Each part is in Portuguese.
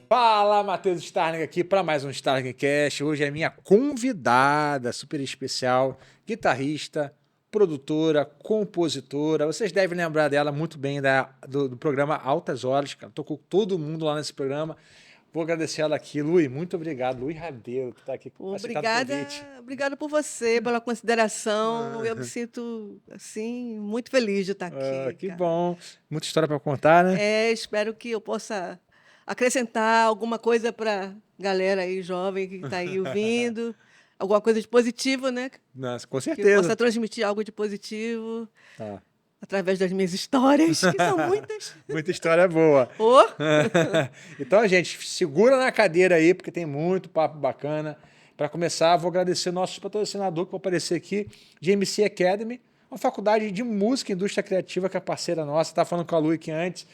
Fala, Matheus Starling aqui para mais um Starling Cast. Hoje é minha convidada super especial, guitarrista, produtora, compositora. Vocês devem lembrar dela muito bem do programa Altas Horas, cara. Tocou todo mundo lá nesse programa. Vou agradecer ela aqui. Lui, muito obrigado. Lui Radeiro, que está aqui aceitando o convite. Obrigada por você, pela consideração. Eu me sinto, assim, muito feliz de estar aqui. Que cara. bom. Muita história para contar, né? Espero que eu possa acrescentar alguma coisa para a galera aí jovem que está aí ouvindo. Alguma coisa de positivo, né? Nossa, com Que eu certeza. possa transmitir algo de positivo. Tá. Através das minhas histórias, que são muitas. Muita história boa. Oh. Então, gente, segura na cadeira aí, porque tem muito papo bacana. Para começar, vou agradecer o nosso patrocinador que vai aparecer aqui, JMC Academy, uma faculdade de música e indústria criativa que é parceira nossa. Estava falando com a Lu aqui antes,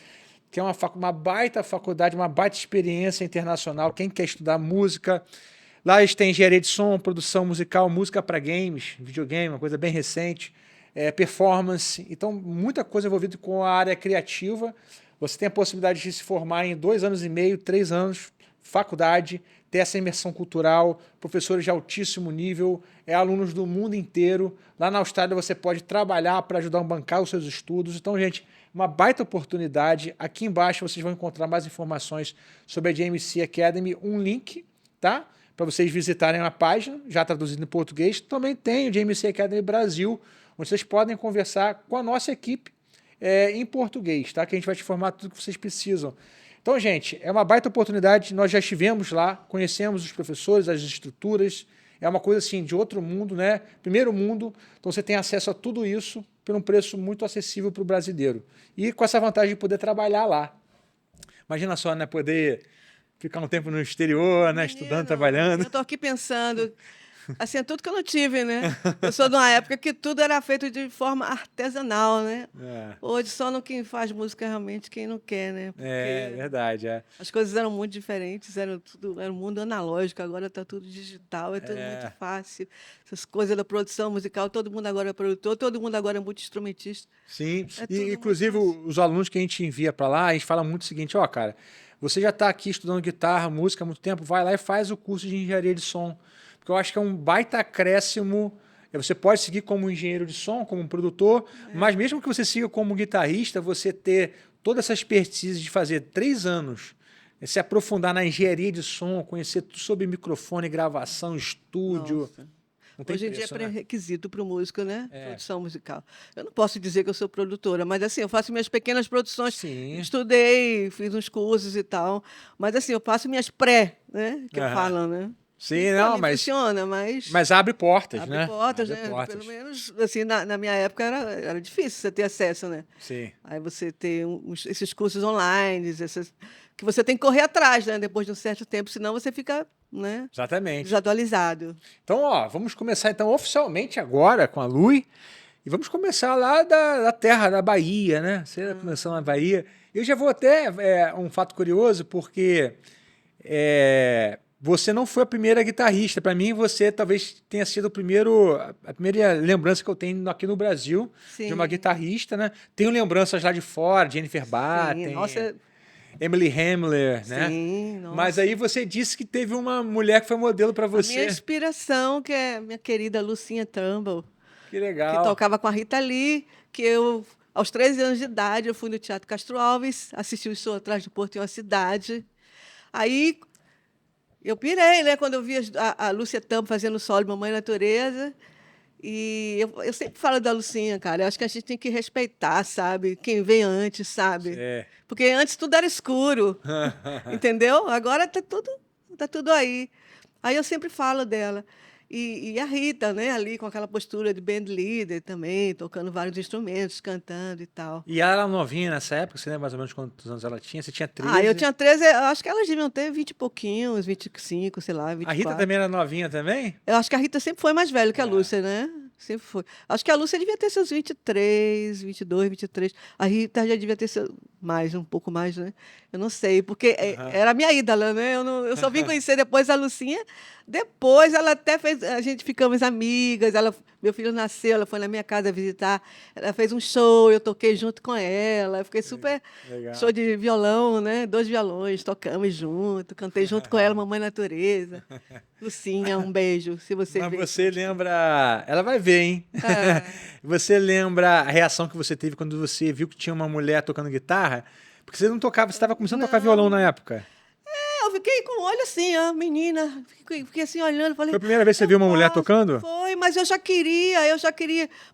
que é uma baita faculdade, uma baita experiência internacional. Quem quer estudar música, lá eles têm engenharia de som, produção musical, música para games, videogame, uma coisa bem recente. Performance, então muita coisa envolvida com a área criativa. Você tem a possibilidade de se formar em 2 anos e meio, 3 anos, faculdade, ter essa imersão cultural, professores de altíssimo nível, alunos do mundo inteiro. Lá na Austrália você pode trabalhar para ajudar a bancar os seus estudos. Então, gente, uma baita oportunidade. Aqui embaixo vocês vão encontrar mais informações sobre a JMC Academy, um link, tá? Para vocês visitarem a página, já traduzido em português. Também tem o JMC Academy Brasil, onde vocês podem conversar com a nossa equipe em português, tá? Que a gente vai te informar tudo que vocês precisam. Então, gente, é uma baita oportunidade. Nós já estivemos lá, conhecemos os professores, as estruturas. É uma coisa assim de outro mundo, né? Primeiro mundo. Então, você tem acesso a tudo isso por um preço muito acessível para o brasileiro. E com essa vantagem de poder trabalhar lá. Imagina só, né? Poder ficar um tempo no exterior, né? Estudando, trabalhando. Eu estou aqui pensando... Assim, é tudo que eu não tive, né? Eu sou de uma época que tudo era feito de forma artesanal, né? Hoje só no quem faz música realmente quem não quer, né? Porque verdade, as coisas eram muito diferentes, era um mundo analógico, agora está tudo digital, é tudo muito fácil. Essas coisas da produção musical, todo mundo agora é produtor, todo mundo agora é muito instrumentista. Sim, e inclusive os alunos que a gente envia para lá, a gente fala muito o seguinte, ó, cara, você já está aqui estudando guitarra, música há muito tempo, vai lá e faz o curso de engenharia de som. Porque eu acho que é um baita acréscimo. Você pode seguir como engenheiro de som, como produtor, mas mesmo que você siga como guitarrista, você ter toda essa expertise de fazer 3 anos, se aprofundar na engenharia de som, conhecer tudo sobre microfone, gravação, estúdio. Hoje em dia é pré-requisito para o músico, né? Produção musical. Eu não posso dizer que eu sou produtora, mas assim, eu faço minhas pequenas produções. Sim. Estudei, fiz uns cursos e tal, mas assim, eu faço minhas né? Que falam, né? Sim, não, mas funciona, mas abre portas, abre né? Portas, abre né? portas. Pelo menos assim, na minha época era difícil você ter acesso, né? Sim. Aí você ter esses cursos online, que você tem que correr atrás, né? Depois de um certo tempo, senão você fica, né? Exatamente. Desatualizado. Então, ó, vamos começar então oficialmente agora com a Lui e vamos começar lá da terra da Bahia, né? Você está começando na Bahia. Eu já vou até um fato curioso porque você não foi a primeira guitarrista. Para mim, você talvez tenha sido a primeira lembrança que eu tenho aqui no Brasil. Sim. De uma guitarrista, né? Tenho lembranças lá de fora, Jennifer Batten, Emily Hamler, né? Sim, nossa. Mas aí você disse que teve uma mulher que foi modelo para você. A minha inspiração, que é minha querida Lucinha Trumbull. Que legal. Que tocava com a Rita Lee, que eu, aos 13 anos de idade, eu fui no Teatro Castro Alves, assisti o show atrás do Porto em uma cidade. Aí eu pirei, né, quando eu vi a Lúcia Trumbull fazendo solo de Mamãe Natureza. E eu sempre falo da Lucinha, cara. Eu acho que a gente tem que respeitar, sabe? Quem vem antes, sabe? Porque antes tudo era escuro, entendeu? Agora tá tudo aí. Aí eu sempre falo dela. E a Rita, né, ali com aquela postura de band leader também, tocando vários instrumentos, cantando e tal. E ela era novinha nessa época? Você lembra mais ou menos quantos anos ela tinha? Você tinha 13? Eu tinha 13, acho que elas deviam ter 20 e pouquinhos, 25, sei lá, 24. A Rita também era novinha também? Eu acho que a Rita sempre foi mais velha que a Lúcia, né? Sempre foi. Acho que a Lúcia devia ter seus 23, 22, 23. A Rita já devia ter mais, um pouco mais, né? Eu não sei, porque Aham. era a minha ídola, né? Eu só vim conhecer depois a Lucinha. Depois ela até fez, a gente ficamos amigas. Meu filho nasceu, ela foi na minha casa visitar. Ela fez um show, eu toquei junto com ela. Eu fiquei super show Legal. de violão, né? 2 violões, tocamos junto, cantei junto com ela, Mamãe Natureza. Lucinha, um beijo, se você Mas ver esse você vídeo. lembra. Ela vai ver, hein? É. Você lembra a reação que você teve quando você viu que tinha uma mulher tocando guitarra? Porque você não tocava, você estava começando a tocar violão na Não, época. eu fiquei com o olho assim, ó, menina. Fiquei assim olhando, Foi a falei, primeira vez que você eu viu uma mulher posso. tocando? Foi, mas eu já queria.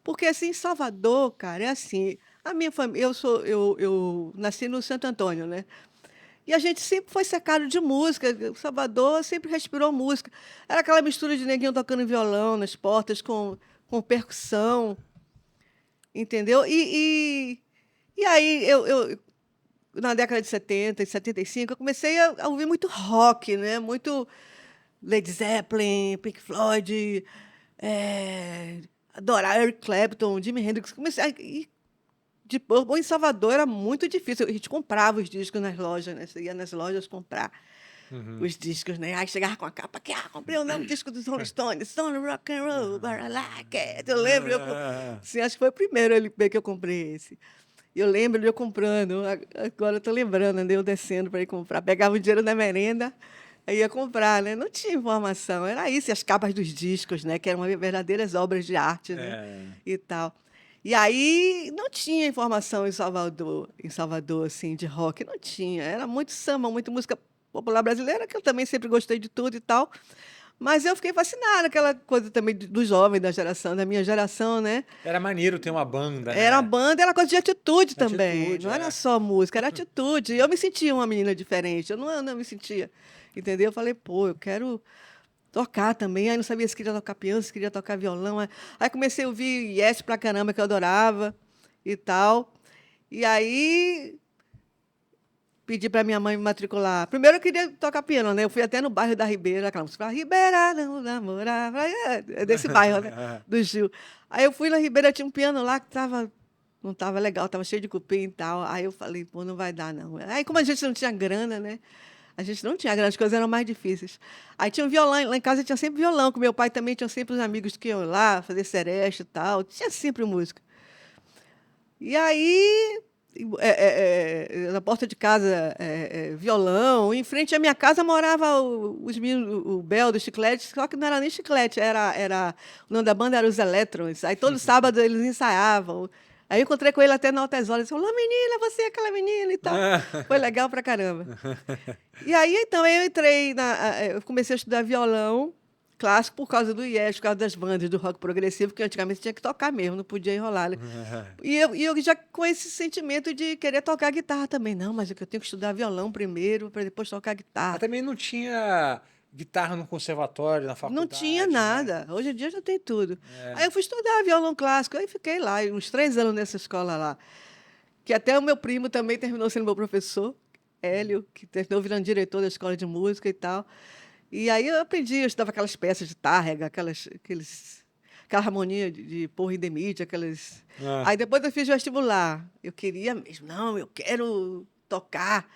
Porque assim, em Salvador, cara, é assim. A minha família, eu nasci no Santo Antônio, né? E a gente sempre foi cercado de música. Salvador sempre respirou música. Era aquela mistura de neguinho tocando violão nas portas com percussão, entendeu? E aí, na década de 70 e 75, eu comecei a ouvir muito rock, né? Muito Led Zeppelin, Pink Floyd, adorar Eric Clapton, Jimi Hendrix. Bom, em Salvador era muito difícil. A gente comprava os discos nas lojas, né? Você ia nas lojas comprar Uhum. os discos, né? Aí chegava com a capa aqui, comprei um novo disco dos Rolling Stones, Stone Rock and Roll, but I like it. Eu lembro, assim, acho que foi o primeiro LP que eu comprei esse. Eu lembro de eu comprando, agora eu tô lembrando, né? Eu descendo para ir comprar, pegava o dinheiro da merenda, aí ia comprar, né? Não tinha informação, era isso, e as capas dos discos, né? Que eram verdadeiras obras de arte, né? É. E tal. E aí não tinha informação em Salvador, assim, de rock, não tinha. Era muito samba, muito música popular brasileira, que eu também sempre gostei de tudo e tal. Mas eu fiquei fascinada, aquela coisa também do jovem, da geração, da minha geração, né? Era maneiro ter uma banda, Era né? banda, era coisa de atitude também. Atitude, Não era é. só música, era atitude. Eu me sentia uma menina diferente. Eu não me sentia. Entendeu? Eu falei, pô, eu quero tocar também. Aí não sabia se queria tocar piano, se queria tocar violão. Aí comecei a ouvir Yes pra caramba, que eu adorava e tal. E aí pedi para minha mãe me matricular. Primeiro eu queria tocar piano, né? Eu fui até no bairro da Ribeira, aquela música, Ribeira, não namorar. É desse bairro, né? Do Gil. Aí eu fui na Ribeira, tinha um piano lá que não estava legal, estava cheio de cupim e tal. Aí eu falei, pô, não vai dar, não. Aí, como a gente não tinha grana, né? A gente não tinha grana, as coisas eram mais difíceis. Aí tinha um violão, lá em casa tinha sempre violão, com meu pai também tinha sempre os amigos que iam lá fazer sereste e tal. Tinha sempre música. E aí, na porta de casa, violão. Em frente à minha casa morava os meninos, o Bel do Chiclete, só que não era nem Chiclete, o nome da banda era os Elétrons. Aí todo sábado eles ensaiavam. Aí eu encontrei com ele até na Altas Horas. Ele falou, menina, você é aquela menina e tal. Foi legal pra caramba. E aí, então, eu comecei a estudar violão clássico por causa do IES, por causa das bandas do rock progressivo, que antigamente tinha que tocar mesmo, não podia enrolar, né? E eu já com esse sentimento de querer tocar guitarra também. Não, mas é que eu tenho que estudar violão primeiro, para depois tocar Mas guitarra. também não tinha guitarra no conservatório, na Não tinha faculdade, né? nada. Hoje em dia já tem tudo. Aí É. eu fui estudar violão clássico, aí fiquei lá, uns 3 anos nessa escola lá. Que até o meu primo também terminou sendo meu professor, Hélio, que terminou virando diretor da escola de música e tal. E aí eu aprendi, eu estudava aquelas peças de tárrega, aquela harmonia de porra e demite, aquelas. Ah. Aí depois eu fiz vestibular. Eu queria mesmo, não, eu quero tocar.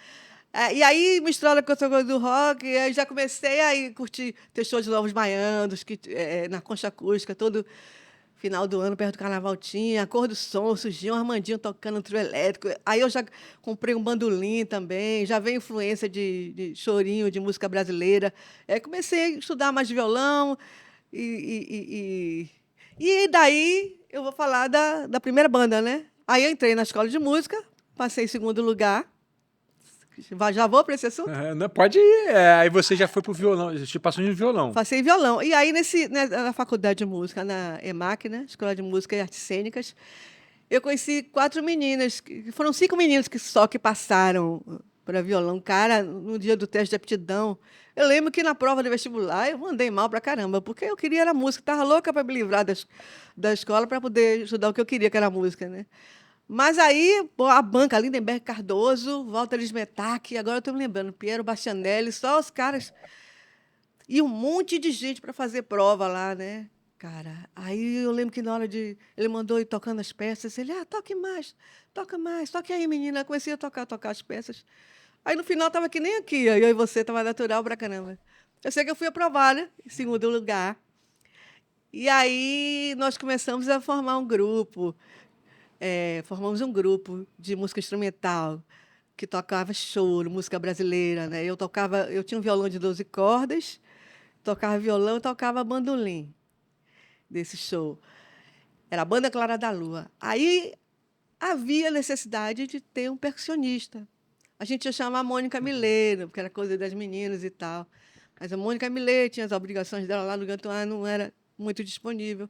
E aí, misturada com essa coisa do rock, aí já comecei a curtir ter show de Novos Baianos, na Concha Acústica, todo final do ano, perto do Carnaval tinha, a Cor do Som, surgiu um Armandinho tocando um trio elétrico. Aí eu já comprei um bandolim também, já veio influência de chorinho, de música brasileira. Aí comecei a estudar mais violão, e daí eu vou falar da primeira banda, né? Aí eu entrei na escola de música, passei em segundo lugar. Já vou para esse assunto? Não, pode ir. Aí você já foi pro violão, você passou no violão. Passei em violão. E aí, na faculdade de música, na EMAC, né? Escola de Música e Artes Cênicas, eu conheci 4 meninas, foram 5 meninos que passaram para violão. Cara, no dia do teste de aptidão, eu lembro que na prova de vestibular eu andei mal pra caramba, porque eu queria era música, estava louca para me livrar da escola para poder estudar o que eu queria, que era música, né? Mas aí, pô, a banca, Lindenberg Cardoso, Walter Smetak, agora eu estou me lembrando, Piero Bastianelli, só os caras. E um monte de gente para fazer prova lá, né? Cara, aí eu lembro que na hora de... Ele mandou ir tocando as peças. Ele, toque mais, toque aí, menina. Eu comecei a tocar as peças. Aí no final tava que nem aqui, ó, eu e você tava natural pra caramba. Eu sei que eu fui aprovada em segundo lugar. E aí nós começamos a formar um grupo. Formamos um grupo de música instrumental que tocava choro, música brasileira, né? Eu tinha um violão de 12 cordas, tocava violão e tocava bandolim desse show. Era a Banda Clara da Lua. Aí havia necessidade de ter um percussionista. A gente ia chamar a Mônica Mileiro, porque era coisa das meninas e tal. Mas a Mônica Mileiro tinha as obrigações dela lá no Gantuá, não era muito disponível.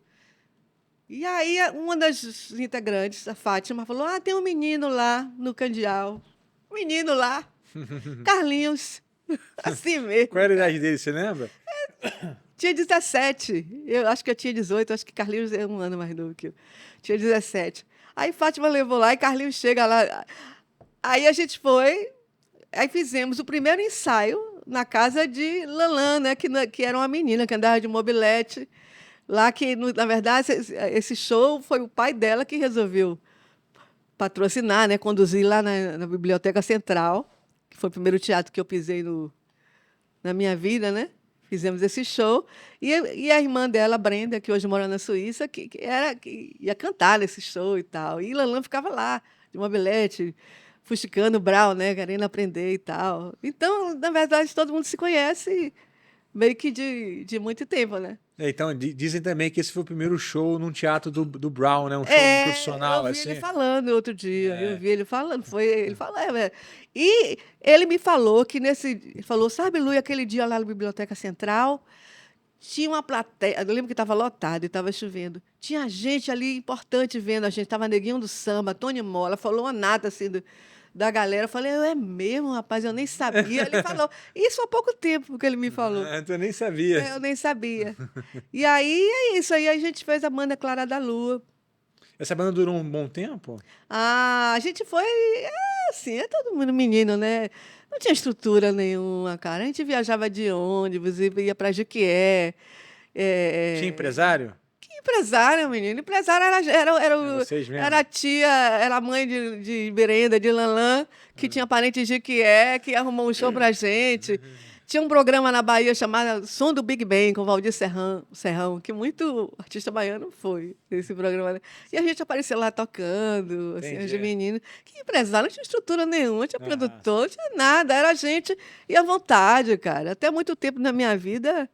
E aí uma das integrantes, a Fátima, falou: tem um menino lá no Candial. Um menino lá, Carlinhos. Assim mesmo. Qual era a idade dele, você lembra? Tinha 17. Eu acho que eu tinha 18, acho que Carlinhos é um ano mais novo que eu. Tinha 17. Aí Fátima levou lá e Carlinhos chega lá. Aí a gente foi, aí fizemos o primeiro ensaio na casa de Lalan, né, que era uma menina que andava de mobilete. Lá que, na verdade, esse show foi o pai dela que resolveu patrocinar, né, conduzir lá na Biblioteca Central, que foi o primeiro teatro que eu pisei na minha vida, né? Fizemos esse show. E a irmã dela, Brenda, que hoje mora na Suíça, que ia cantar nesse show e tal. E Lalan ficava lá, de mobilete, fuxicando o Brau, né? Querendo aprender e tal. Então, na verdade, todo mundo se conhece meio que de muito tempo, né? Então, dizem também que esse foi o primeiro show num teatro do Brown, né? Um show profissional, Eu vi assim. ele falando outro dia. Eu vi ele falando, ele falava. E ele me falou que ele falou, sabe, Lu, aquele dia lá na Biblioteca Central, tinha uma plateia, eu lembro que estava lotado e estava chovendo. Tinha gente ali importante vendo a gente, estava Neguinho do Samba, Tony Molla, falou uma nata assim da galera. Eu falei, é mesmo, rapaz, eu nem sabia. Ele falou, isso há pouco tempo que ele me falou. Ah, tu nem sabia. Eu nem sabia. E aí é isso, aí a gente fez a Banda Clara da Lua. Essa banda durou um bom tempo? A gente foi, assim, é todo mundo menino, né? Não tinha estrutura nenhuma, cara. A gente viajava de ônibus, ia para Jequié. Tinha É, empresário? Que empresário, menino? Empresário É vocês era mesmo? a tia, era a mãe de Berenda, de Lanlã, que tinha parente em Jequié, que arrumou um show pra gente. Tinha um programa na Bahia chamado Som do Big Bang, com Valdir Serrão, que muito artista baiano foi esse programa, né? E a gente aparecia lá tocando, assim, os Entendi. meninos. Que empresário, não tinha estrutura nenhuma, não tinha Aham. produtor, não tinha nada. Era a gente e à vontade, cara. Até muito tempo na minha vida.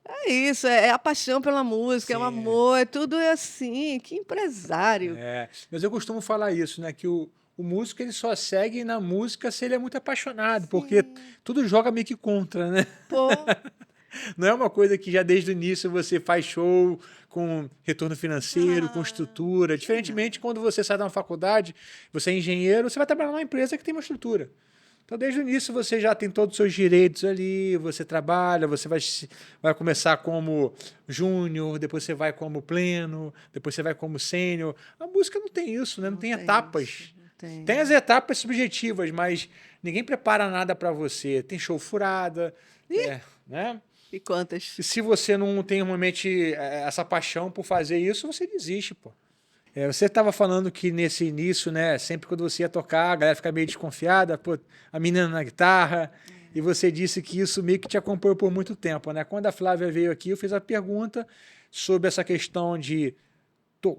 É isso, é a paixão pela música, é o Sim. amor, é tudo assim. Que empresário. É. Mas eu costumo falar isso, né? Que o músico ele só segue na música se ele é muito apaixonado, porque Sim. tudo joga meio que contra, né? Pô, Não é uma coisa que já desde o início você faz show com retorno financeiro, com ah, estrutura. que Diferentemente, nada. quando você sai da uma faculdade, você é engenheiro, você vai trabalhar numa empresa que tem uma estrutura. Então, desde o início, você já tem todos os seus direitos ali, você trabalha, você vai começar como júnior, depois você vai como pleno, depois você vai como sênior. A música não tem isso, né? Não Não tem tem isso, etapas. não Tem as tem. etapas subjetivas, mas ninguém prepara nada para você. Tem show furada, né? E quantas? E se você não tem realmente essa paixão por fazer isso, você desiste, pô. Você estava falando que nesse início, né, sempre quando você ia tocar, a galera fica meio desconfiada, pô, a menina na guitarra, e você disse que isso meio que te acompanhou por muito tempo, né? Quando a Flávia veio aqui, eu fiz a pergunta sobre essa questão de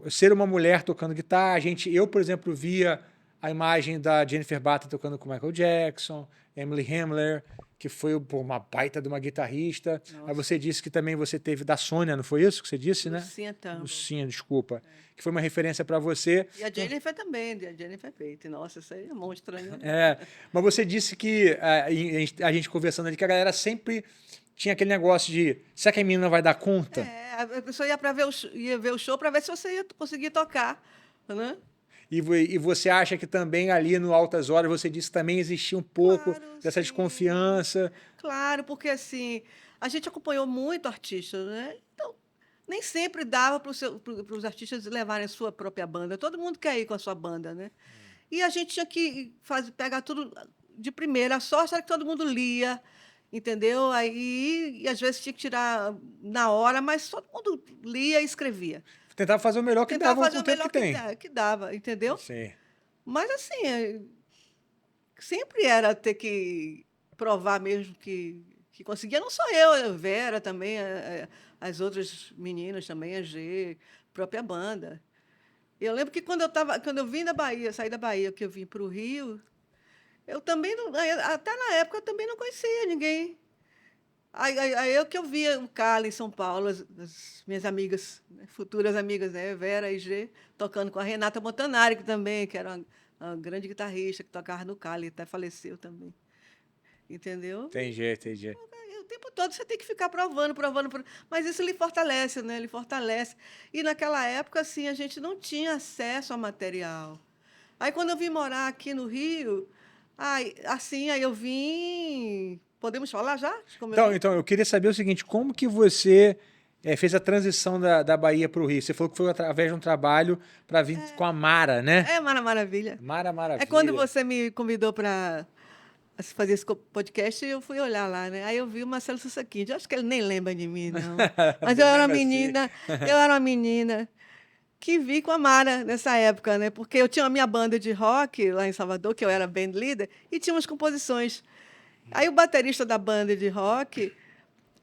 ser uma mulher tocando guitarra. Eu, por exemplo, via a imagem da Jennifer Batten tocando com Michael Jackson, Emily Hamler, que foi pô, uma baita de uma guitarrista. Aí Nossa, você disse que também você teve da Sônia, não foi isso que você disse, né? Lucinha Tambo. Lucinha, desculpa. Que foi uma referência para você. E a Jennifer também, a Jennifer Pate. Nossa, isso aí é monstro, né? Mas você disse que a gente conversando ali, que a galera sempre tinha aquele negócio de será que a menina vai dar conta? A pessoa ia, ia ver o show para ver se você ia conseguir tocar, né? E você acha que também ali no Altas Horas você disse que também existia um pouco Claro, dessa sim. desconfiança? Claro, porque assim, a gente acompanhou muito artista, né? Então, nem sempre dava para os artistas levarem a sua própria banda. Todo mundo quer ir com a sua banda, né? E a gente tinha que pegar tudo de primeira. A sorte era que todo mundo lia. entendeu? Aí, e às vezes tinha que tirar na hora, mas todo mundo lia e escrevia. Tentava fazer o melhor que Tentava dava fazer com o o tempo melhor que tem. que dava, entendeu? Sim. Mas assim, sempre era ter que provar mesmo que conseguia. Não só eu, a Vera também, as outras meninas também, a G, própria banda. Eu lembro que quando eu vim da Bahia, saí da Bahia, que eu vim para o Rio, eu também não, até na época eu também não conhecia ninguém. Aí eu que eu via o Carlos em São Paulo, as minhas amigas, né, futuras amigas, né, Vera e G, tocando com a Renata Montanari, que também, que era uma grande guitarrista, que tocava no Cali, até faleceu também. Entendeu? Entendi, entendi. E o tempo todo você tem que ficar provando, mas isso lhe fortalece, né? Lhe fortalece. E naquela época, assim, a gente não tinha acesso a material. Aí quando eu vim morar aqui no Rio, aí eu vim. Podemos falar já? De como eu Então, vim? então, eu queria saber o seguinte, como que você fez a transição da Bahia para o Rio? Você falou que foi através de um trabalho para vir com a Mara, né? É Maravilha. Mara É quando Maravilha. você me convidou para fazer esse podcast, eu fui olhar lá, né? Aí eu vi o Marcelo Sussaquinho. Eu acho que ele nem lembra de mim, não. Mas Lembra assim? eu era uma menina que vi com a Mara nessa época, né? Porque eu tinha a minha banda de rock lá em Salvador, que eu era band leader, e tinha umas composições. Aí o baterista da banda de rock,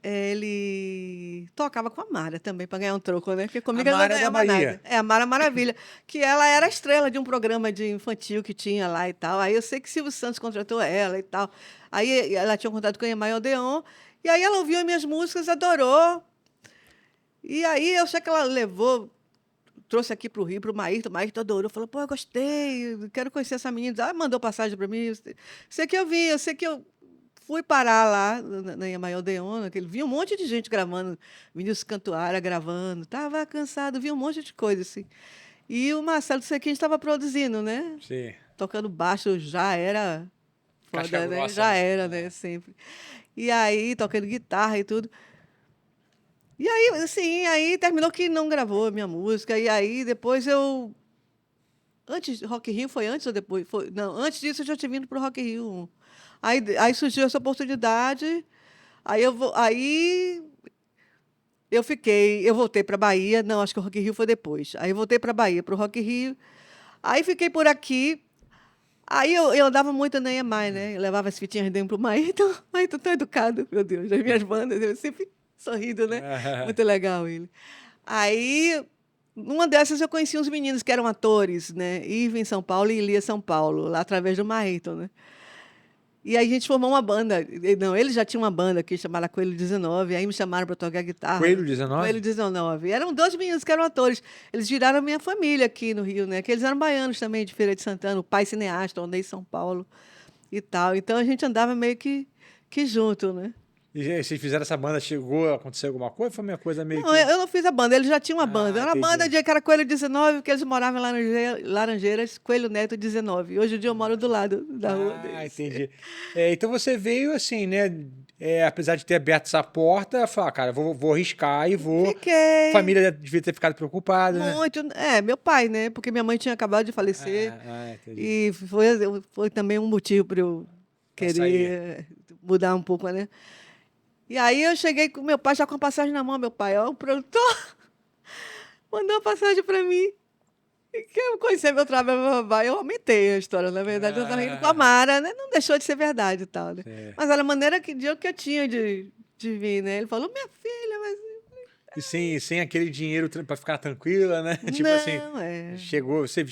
ele tocava com a Mara também, para ganhar um troco, né? Porque A comigo ele não Mara é da ganhava nada. Bahia. É, a Mara Maravilha, que ela era a estrela de um programa de infantil que tinha lá e tal. Aí eu sei que Silvio Santos contratou ela e tal. Aí ela tinha um contato com a Emael Odeon, e aí ela ouviu as minhas músicas, adorou. E aí eu sei que ela levou, trouxe aqui para o Rio, para o Maírton adorou, falou, pô, eu gostei, quero conhecer essa menina. Ah, mandou passagem para mim. Sei que eu vi, eu sei que eu fui parar lá na Emael Odeon, que ele vi um monte de gente gravando, Vinícius Cantuária gravando, tava cansado, vi um monte de coisa assim. E o Marcelo Sequinha estava produzindo, né? Sim. Tocando baixo já era Casca foda, né? grossa, Já né? era, né? Sempre. E aí, tocando guitarra e tudo. E aí, assim, aí terminou que não gravou a minha música. E aí, depois eu. Antes, Rock in Rio foi antes ou depois? Não, antes disso eu já tinha vindo para o Rock in Rio. Aí surgiu essa oportunidade. Aí eu voltei para Bahia. Não, acho que o Rock in Rio foi depois. Aí eu voltei para Bahia, para o Rock in Rio. Aí fiquei por aqui. Aí eu andava muito na EMAI, né? Eu levava as fitinhas dentro pro Maíto. Maíto tão educado, meu Deus. As minhas bandas, eu sempre sorrindo, né? Muito legal ele. Aí, numa dessas eu conheci uns meninos que eram atores, né? Iva em São Paulo e Ilia São Paulo, lá através do Maíto, né? E aí a gente formou uma banda. Não, eles já tinham uma banda aqui chamada Coelho 19, aí me chamaram para tocar guitarra, Coelho né? Coelho 19? 19. Eram dois meninos que eram atores. Eles viraram minha família aqui no Rio, né? Que eles eram baianos também, de Feira de Santana, o pai cineasta, onde em São Paulo e tal. Então a gente andava meio que junto, né? E vocês fizeram essa banda, chegou a acontecer alguma coisa? Foi uma coisa meio Não, que. eu não fiz a banda, eles já tinham uma banda. Ah, Era uma banda entendi. de que era Coelho 19, que eles moravam em Laranjeiras, Coelho Neto 19. Hoje em dia eu moro do lado da rua Ah, deles. entendi. Então você veio assim, né? Apesar de ter aberto essa porta, falar, cara, vou arriscar e vou. A Fiquei. família devia ter ficado preocupada, né? Muito. É, meu pai, né? Porque minha mãe tinha acabado de falecer. Entendi. E foi também um motivo para eu Pra sair. querer mudar um pouco, né? E aí eu cheguei com meu pai já com a passagem na mão, meu pai, ó, o produtor mandou a passagem para mim. E que eu conhecer meu trabalho, babá, eu aumentei a história. Na verdade, eu estava indo com a Ah, Mara, né? Não deixou de ser verdade e tal, né? sim. Mas era a maneira que eu tinha de vir, né? Ele falou, minha filha, mas. E sem aquele dinheiro pra ficar tranquila, né? Tipo assim, Não, é. chegou. Você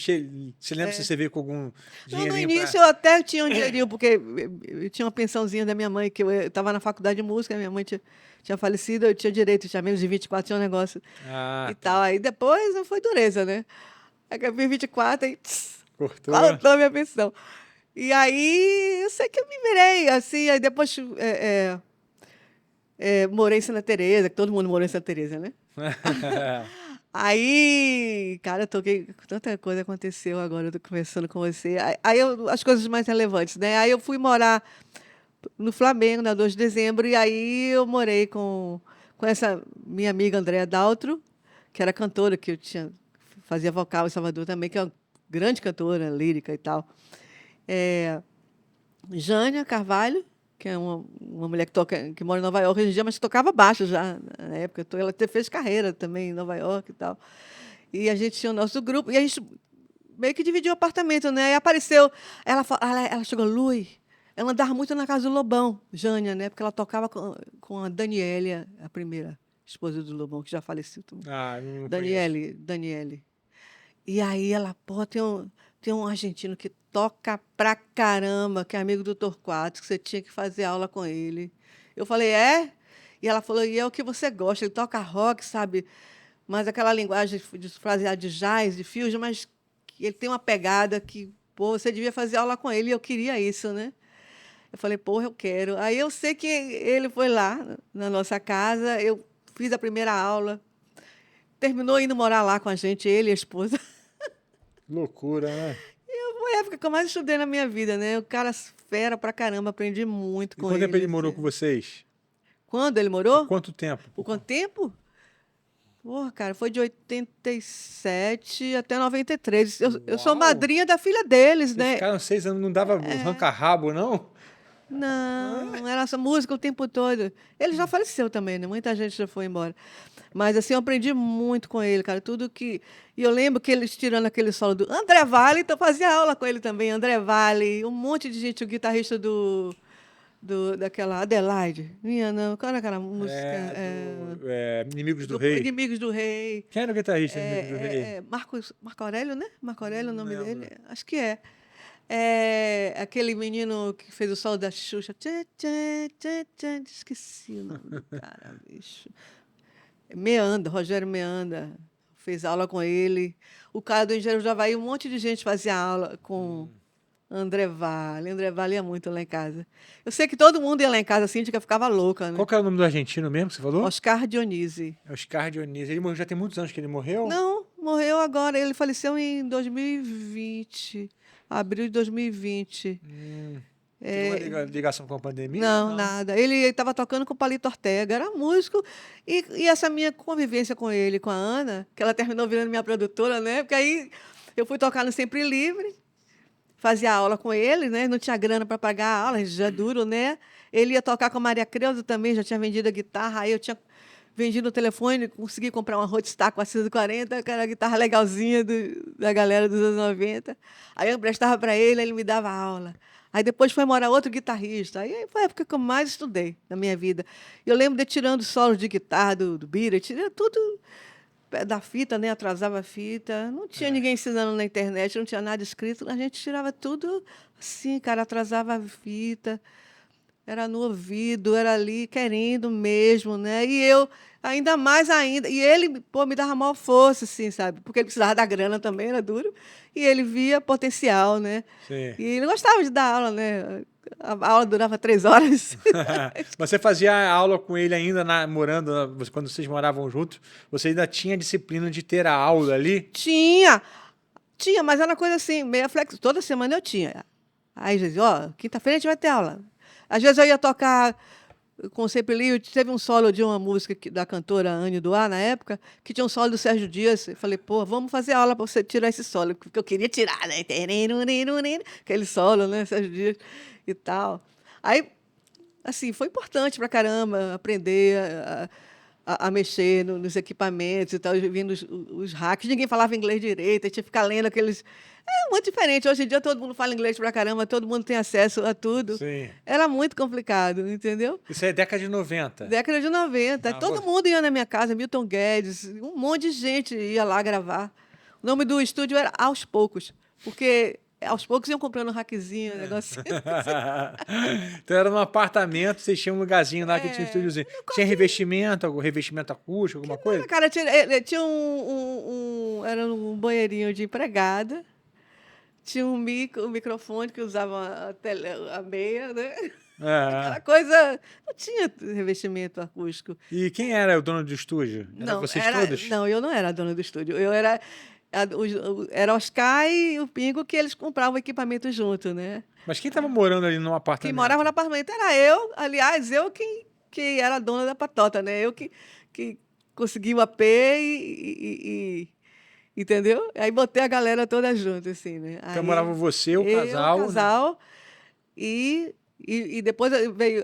lembra se você veio com algum Não, no dinheirinho início pra. eu até tinha um dinheirinho, porque eu tinha uma pensãozinha da minha mãe, que eu estava na faculdade de música, minha mãe tinha falecido, eu tinha direito, tinha menos de 24, tinha um negócio e Ah, tal. tá. Aí depois não foi dureza, né? Aí que eu fiz 24, aí Cortou. faltou a minha pensão. E aí eu sei que eu me virei, assim, aí depois morei em Santa Teresa, que todo mundo morou em Santa Teresa, né? Aí, cara, eu toquei. Tanta coisa aconteceu agora, eu tô conversando com você. As coisas mais relevantes, né? Aí eu fui morar no Flamengo, na 2 de dezembro, e aí eu morei com essa minha amiga Andréa Daltro, que era cantora, que fazia vocal em Salvador também, que é uma grande cantora, lírica e tal. É, Jânia Carvalho, que é uma mulher que mora em Nova York hoje em dia, mas que tocava baixo já na época. Ela até fez carreira também em Nova York e tal. E a gente tinha o nosso grupo, e a gente meio que dividiu o apartamento, né? Aí apareceu, ela chegou, Lui, ela andava muito na casa do Lobão, Jânia, né? Porque ela tocava com a Daniele, a primeira esposa do Lobão, que já faleceu também. Ah, não conheço. Daniele. E aí ela, pô, tem um argentino que toca pra caramba, que é amigo do Torquato, que você tinha que fazer aula com ele. Eu falei, é? E ela falou, e é o que você gosta, ele toca rock, sabe? Mas aquela linguagem de fraseado de jazz, de fusion, mas que ele tem uma pegada que, pô, você devia fazer aula com ele, e eu queria isso, né? Eu falei, porra, eu quero. Aí eu sei que ele foi lá na nossa casa, eu fiz a primeira aula, terminou indo morar lá com a gente, ele e a esposa. Loucura, né? Foi a época que eu mais estudei na minha vida, né? O cara fera pra caramba, aprendi muito E com quanto tempo ele ele, morou com assim. vocês? Quando ele Por morou? quanto tempo? Por quanto tempo? Porra, cara, foi de 87 até 93. Eu sou Uau! madrinha da filha deles, Vocês né? ficaram 6 anos, não dava arranca-rabo, não? Não, era essa música o tempo todo. Ele já faleceu também, né? Muita gente já foi embora. Mas assim, eu aprendi muito com ele, cara. Tudo que. E eu lembro que eles tirando aquele solo do André Vale, então eu fazia aula com ele também, André Vale, um monte de gente, o guitarrista daquela Adelaide. Minha não, qual era aquela música? Inimigos do Do Rei. Inimigos do Rei. Quem era o guitarrista de Inimigos do Rei? Marco Aurélio, né? Marco Aurélio é o Não nome lembro. dele. Acho que é. É aquele menino que fez o solo da Xuxa. Tchê, tchê, tchê, tchê. Esqueci o nome do cara, bicho. Meanda, Rogério Meanda. Fez aula com ele. O cara do Engenheiro do Havaí, um monte de gente fazia aula com André Vale. André Vale ia muito lá em casa. Eu sei que todo mundo ia lá em casa, assim, que ficava louca, Qual né? que era o nome do argentino mesmo que você falou? Oscar Dionise. É Oscar Dionísio. Ele morreu, já tem muitos anos que ele morreu? Não, morreu agora. Ele faleceu em 2020, abril de 2020. Teve uma ligação com a pandemia? Não, Não. nada. Ele estava tocando com o Palito Ortega, era músico. E essa minha convivência com ele, com a Ana, que ela terminou virando minha produtora, né? Porque aí eu fui tocar no Sempre Livre, fazia aula com ele, né? Não tinha grana para pagar a aula, já é duro, né? Ele ia tocar com a Maria Creuza também, já tinha vendido a guitarra, aí eu tinha vendido o telefone, consegui comprar uma Roadstar 440, que era a guitarra legalzinha da galera dos anos 90. Aí eu emprestava para ele me dava aula. Aí depois foi morar outro guitarrista. Aí foi a época que eu mais estudei na minha vida. Eu lembro de tirando solos de guitarra do Beatle, tirei tudo da fita, né? Atrasava a fita. Não tinha ninguém ensinando na internet, não tinha nada escrito. A gente tirava tudo assim, cara, atrasava a fita. Era no ouvido, era ali querendo mesmo, né? E eu, ainda mais ainda. E ele, pô, me dava maior força, assim, sabe? Porque ele precisava da grana também, era duro. E ele via potencial, né? Sim. E ele gostava de dar aula, né? A aula durava 3 horas. Você fazia aula com ele ainda morando, quando vocês moravam juntos, você ainda tinha disciplina de ter a aula ali? Tinha, tinha, mas era uma coisa assim, meia flex. Toda semana eu tinha. Aí, às vezes, ó, quinta-feira a gente vai ter aula. Às vezes eu ia tocar com o Sempre Livre, teve um solo de uma música da cantora Anne Duá, na época, que tinha um solo do Sérgio Dias. Eu falei, pô, vamos fazer aula para você tirar esse solo, porque eu queria tirar, né? Aquele solo, né, Sérgio Dias e tal. Aí, assim, foi importante pra caramba aprender a mexer nos equipamentos e tal, vindo os hacks. Ninguém falava inglês direito, aí tinha que ficar lendo aqueles. É muito diferente. Hoje em dia todo mundo fala inglês pra caramba, todo mundo tem acesso a tudo. Sim. Era muito complicado, entendeu? Isso é década de 90. Década de 90. Ah, Todo mundo ia na minha casa, Milton Guedes, um monte de gente ia lá gravar. O nome do estúdio era Aos Poucos, porque aos poucos iam comprando um hackzinho, um negocinho. Então era num apartamento, vocês tinham um lugarzinho lá que tinha um É, estúdiozinho. Tinha revestimento, algum revestimento acústico, alguma coisa? Cara, tinha era um banheirinho de empregada, tinha um microfone que usava a meia, né? Ah, Aquela coisa. Não tinha revestimento acústico. e quem era o dono do estúdio? Era Não, vocês todos? não, eu não era a dona do estúdio. Eu era. Era Oscar e o Pingo que eles compravam equipamento junto, né? Mas quem estava morando ali no Quem apartamento? morava no apartamento era eu, aliás, eu que era a dona da patota, né? Eu que consegui o AP entendeu? Aí botei a galera toda junto, assim, né? Então Aí morava você, o eu, o casal, né? casal e E depois veio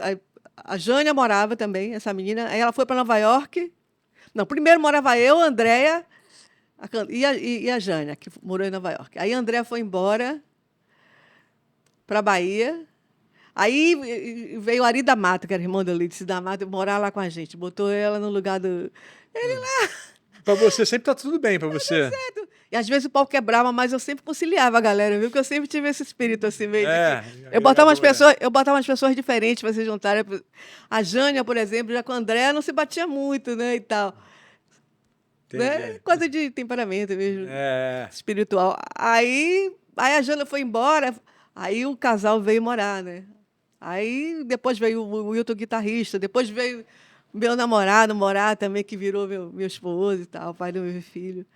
a Jânia morava também, essa menina. Aí ela foi para Nova York. Não, primeiro morava eu, a Andréia e a Jânia, que morou em Nova York. Aí a Andréia foi embora para a Bahia. Aí veio o Ari da Mata, que era irmão da Lídice da Mata, morar lá com a gente. Botou ela no lugar do. Pra você sempre tá tudo bem, pra você. E às vezes o pau quebrava, mas eu sempre conciliava a galera, viu? Porque eu sempre tive esse espírito assim, meio de É, que. Eu botava umas pessoas diferentes para se juntarem. A Jânia, por exemplo, já com a Andréa não se batia muito, né? E tal. Né? entendi. Coisa de temperamento mesmo, É, espiritual. Aí a Jânia foi embora, aí o casal veio morar, né? Aí depois veio o Wilton, guitarrista, depois veio meu namorado morar também, que virou meu esposo e tal, pai do meu filho.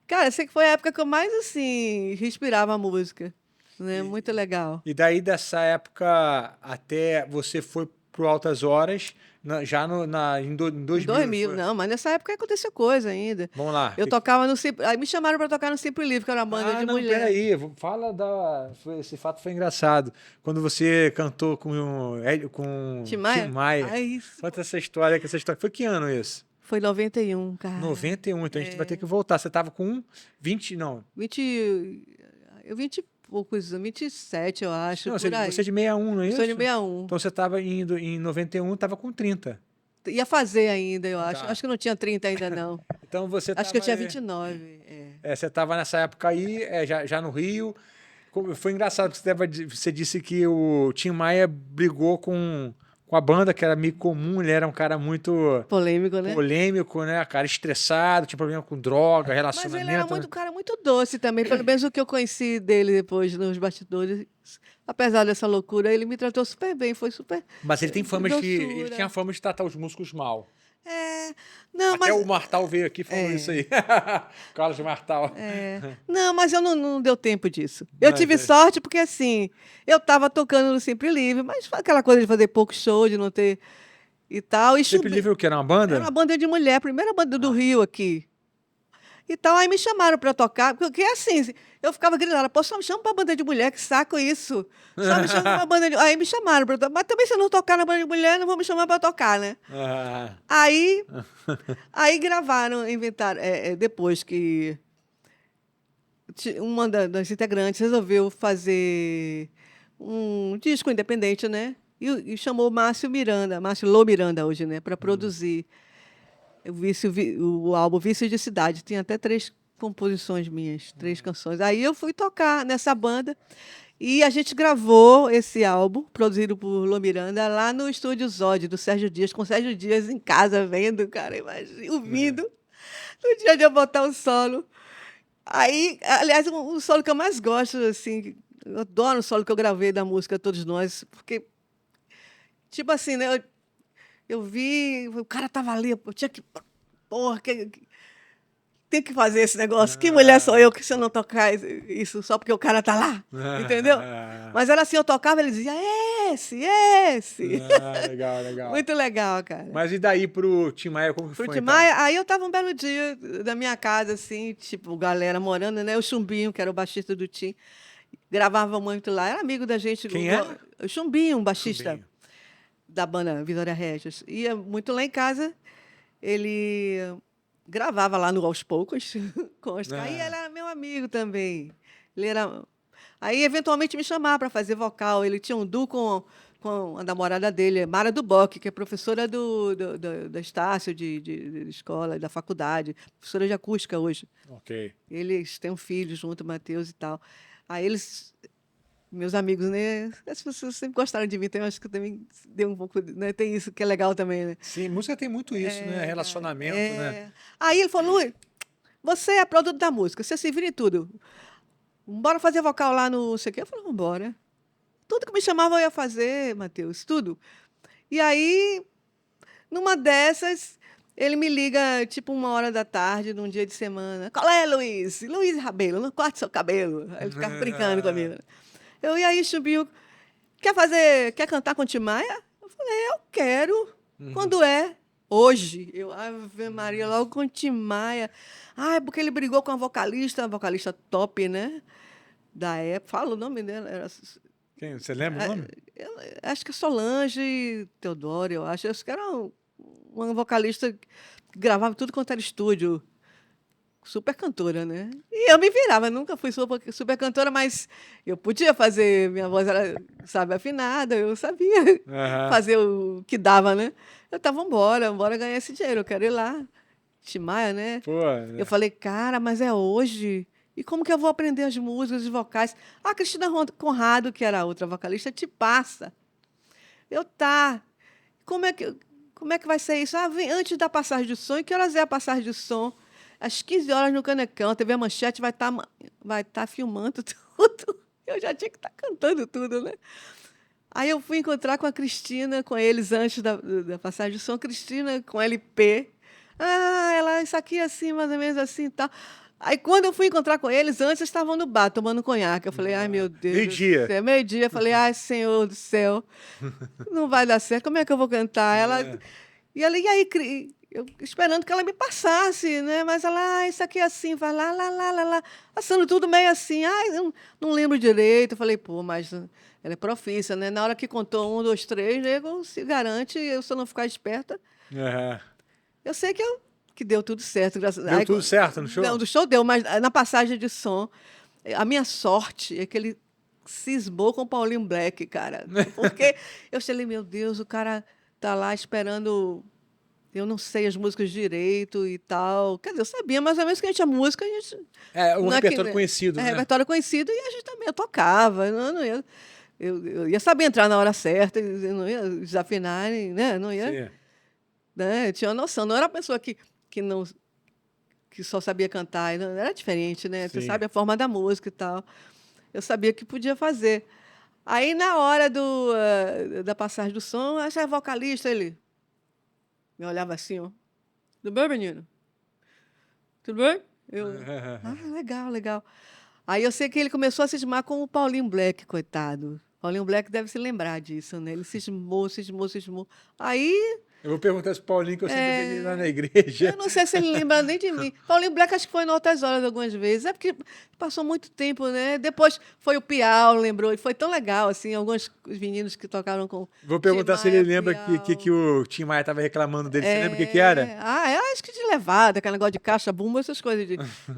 Cara, sei que foi a época que eu mais, assim, respirava a música, né? Muito legal. e daí dessa época até você foi pro Altas Horas, já em Em 2000, não 2000, foi? não, mas nessa época aconteceu coisa ainda. Vamos lá. Eu tocava no Sempre... Aí me chamaram para tocar no Sempre Livre, que era uma banda de Não, mulher. peraí, fala esse fato foi engraçado. Quando você cantou com Tim Tim Maia? Maia. Aí Conta essa história, que essa história. Foi que ano isso? foi 91, cara. 91, então a gente vai ter que voltar. Você tava com 20, não. 20, eu 20 e poucos, 27, eu acho, Não, por você aí. é de 61, não é Eu isso? sou de 61. Então você tava indo em 91, tava com 30. Ia fazer ainda, eu acho. Tá. Acho que não tinha 30 ainda, não. Então você Acho que eu tava, tinha 29. você tava nessa época aí, já no Rio. Foi engraçado, porque você disse que o Tim Maia brigou com a banda, que era meio comum, ele era um cara muito Polêmico, né? polêmico, né? Cara estressado, tinha problema com droga, Mas ele era relacionamento, né? um cara muito doce também, pelo menos o que eu conheci dele depois nos bastidores. Apesar dessa loucura, ele me tratou super bem, foi super Mas ele tem fama ele tinha doçura. fama de tratar os músicos mal. É, não, Até mas o Martal veio aqui e falou isso aí. Carlos Martal. não, mas eu não deu tempo disso. Eu Não, tive sorte porque assim, eu estava tocando no Sempre Livre, mas foi aquela coisa de fazer pouco show, de não ter e tal, e Sempre Livre o que? Era uma era uma banda? banda de mulher, a primeira banda do Rio aqui. E tal, aí me chamaram para tocar, porque assim, eu ficava gritando, pô, só me chama para banda de mulher, que saco isso. Só me chama para banda de... Aí me chamaram para tocar, mas também se eu não tocar na banda de mulher, não vão me chamar para tocar, né? Ah, Aí, aí gravaram, inventaram, depois que uma das integrantes resolveu fazer um disco independente, né? E chamou Márcio Miranda, Márcio Lô Miranda hoje, né? Para produzir o álbum Vício de Cidade. Tinha até 3 composições minhas, 3 canções. Aí eu fui tocar nessa banda e a gente gravou esse álbum, produzido por Lô Miranda, lá no estúdio Zod, do Sérgio Dias, com o Sérgio Dias em casa vendo, cara, imagina, ouvindo, no dia de eu botar o solo. Aí, aliás, o solo que eu mais gosto, assim, eu adoro o solo que eu gravei da música Todos Nós, porque, tipo assim, né, eu vi, o cara tava ali, eu tinha que, porra, tem que fazer esse negócio. Que mulher sou eu que se eu não tocar isso só porque o cara tá lá, entendeu? Mas era assim, eu tocava, ele dizia, esse. legal, legal. Muito legal, cara. Mas e daí pro Tim Maia, como que Pro foi Tim então? Maia, aí eu tava um belo dia da minha casa, assim, tipo, galera morando, né? O Chumbinho, que era o baixista do Tim, gravava muito lá, era amigo da gente. Quem é? O Chumbinho, um baixista Chumbinho. da banda Vitória Regis. Ia muito lá em casa, ele gravava lá no Aos Poucos, consta. Aí ele era meu amigo também. Ele era... Aí, eventualmente, me chamava para fazer vocal. Ele tinha um duo com a namorada dele, Mara Duboc, que é professora da Estácio, de escola, da faculdade, professora de acústica hoje. Ok. Eles têm um filho junto, Matheus e tal. Aí eles, meus amigos, né? As pessoas sempre gostaram de mim, então eu acho que também deu um pouco, né? Tem isso que é legal também, né? Sim, música tem muito isso, né? Relacionamento, né? Aí ele falou, Luiz, você é produto da música, você se vira em tudo. Bora fazer vocal lá no não sei o quê. Eu falei, vambora. Tudo que me chamava eu ia fazer, Matheus, tudo. E aí, numa dessas, ele me liga, tipo, 1h da tarde, num dia de semana. Qual é, Luiz? Luiz Rabelo, não corte seu cabelo. Aí ele ficava brincando comigo. E aí, Chumbinho, quer cantar com o Tim Maia? Eu falei, eu quero. Quando é? Hoje. Eu, Ave Maria, logo com o Tim Maia. Ah, é porque ele brigou com a vocalista top, né? Da época. Fala o nome dela. Era Quem, você lembra o nome? Acho que é Solange Teodoro, eu acho. Acho que era uma vocalista que gravava tudo quanto era estúdio. Super cantora, né? E eu me virava, nunca fui super cantora, mas eu podia fazer, minha voz era, sabe, afinada, eu sabia Aham. fazer o que dava, né? Eu tava, bora ganhar esse dinheiro, eu quero ir lá. Timaya, né? Pô, Eu falei, cara, mas é hoje. E como que eu vou aprender as músicas, os vocais? A Cristina Conrado, que era a outra vocalista, te passa. Eu, tá. Como é que, como é que vai ser isso? Ah, vem antes da passagem de som. E que horas é a passagem de som? Às 15 horas no Canecão. A TV Manchete vai tá filmando tudo. Eu já tinha que estar cantando tudo, né? Aí eu fui encontrar com a Cristina, com eles antes da passagem de som. Cristina com LP. Ah, ela, isso aqui é assim, mais ou menos assim e tal. Aí, quando eu fui encontrar com eles, antes eles estavam no bar, tomando conhaque. Eu falei, ai, meu Deus do meio-dia. céu. Meio-dia. Eu falei, ai, Senhor do céu, não vai dar certo. Como é que eu vou cantar? É. E aí, eu esperando que ela me passasse, né? Mas ela, isso aqui é assim, vai lá, lá, lá, lá, lá. Passando tudo meio assim. Ai, não lembro direito. Eu falei, pô, mas ela é profissa, né? Na hora que contou 1, 2, 3, nego se garante, eu se eu não ficar esperta. Aham. Eu sei que deu tudo certo. Deu tudo certo no show? Não, do show deu, mas na passagem de som, a minha sorte é que ele cismou com o Paulinho Black, cara. Porque eu falei, meu Deus, o cara tá lá esperando. Eu não sei as músicas direito e tal. Quer dizer, eu sabia mais ou menos que a gente tinha música, a gente. É um Não é que, repertório conhecido, é né? repertório conhecido e a gente também eu tocava. Eu ia saber entrar na hora certa, eu não ia desafinar, né? Não ia. Sim. Né? Eu tinha uma noção. Não era uma pessoa que não que só sabia cantar, não, era diferente, né? Você Sim. sabe a forma da música e tal. Eu sabia que podia fazer. Aí, na hora da passagem do som, acho que é vocalista, ele me olhava assim, ó. Tudo bem, menino? Tudo bem? Eu, legal, legal. Aí eu sei que ele começou a cismar com o Paulinho Black, coitado. Paulinho Black deve se lembrar disso, né? Ele cismou, cismou, cismou. Aí Eu vou perguntar esse Paulinho que eu sempre vi ele lá na eu igreja. não sei se ele lembra nem de mim. Paulinho Black acho que foi em Altas Horas algumas vezes. É porque passou muito tempo, né? Depois foi o Piau, lembrou. E foi tão legal, assim, alguns meninos que tocaram com Vou perguntar se ele Timaya, lembra que Piau. o Tim Maia estava reclamando dele. Você lembra o que que era? Acho que de levada, aquele negócio de caixa, bumbo, essas coisas.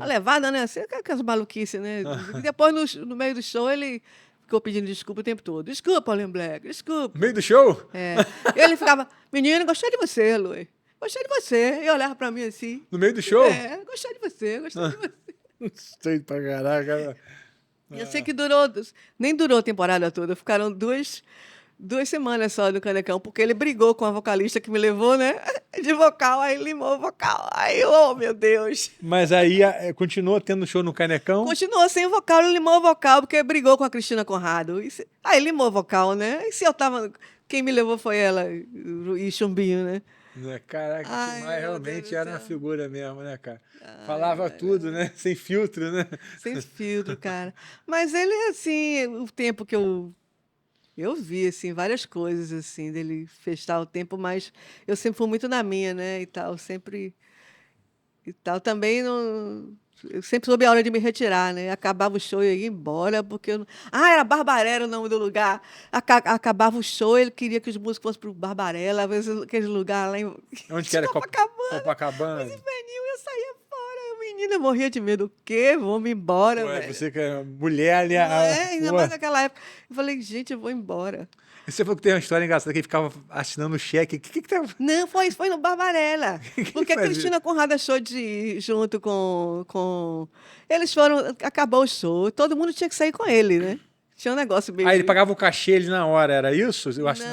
A levada, né? Assim, aquelas maluquices, né? E depois, no meio do show, ele ficou pedindo desculpa o tempo todo. Desculpa, Paulinho Black, desculpa. No meio do show? É. Ele ficava, menino, gostei de você, Luiz. Gostei de você. E olhava pra mim assim. No meio do show? Gostei de você, gostei de você. Sei pra caraca. Eu sei que nem durou a temporada toda, ficaram duas semanas só no Canecão, porque ele brigou com a vocalista que me levou, né? De vocal, aí limou o vocal. Aí, oh, meu Deus. Mas aí continuou tendo show no Canecão? Continuou sem o vocal, ele limou o vocal, porque brigou com a Cristina Conrado. Aí limou o vocal, né? E se eu tava. Quem me levou foi ela e Chumbinho, né? Caraca, o Tim Ai, Maia meu Deus realmente do era uma céu. figura mesmo, né, cara? Falava tudo, né? Sem filtro, né? Sem filtro, cara. Mas ele, assim, o tempo que eu vi, assim, várias coisas, assim, dele festar o tempo, mas eu sempre fui muito na minha, né, e tal, sempre. E tal, também não. Eu sempre soube a hora de me retirar, né? Acabava o show e eu ia embora, porque eu não... Ah, era Barbarella o nome do lugar. Acabava o show, ele queria que os músicos fossem para o Barbarella, às vezes aquele lugar lá em Onde que era Copacabana. Copacabana? Infanil, eu saía fora. A menina morria de medo. O quê? Vamos embora, Ué, velho. você que é mulher ali. Não é, ainda Pô. mais naquela época. Eu falei, gente, eu vou embora. E você falou que tem uma história engraçada que ele ficava assinando o cheque. O que tá. Não, foi no Barbarella. Porque a fazia? Cristina Conrado achou de ir junto com. Eles foram. Acabou o show, todo mundo tinha que sair com ele, né? Tinha um negócio meio. Aí ele pagava o cachê ele na hora, era isso? Eu acho.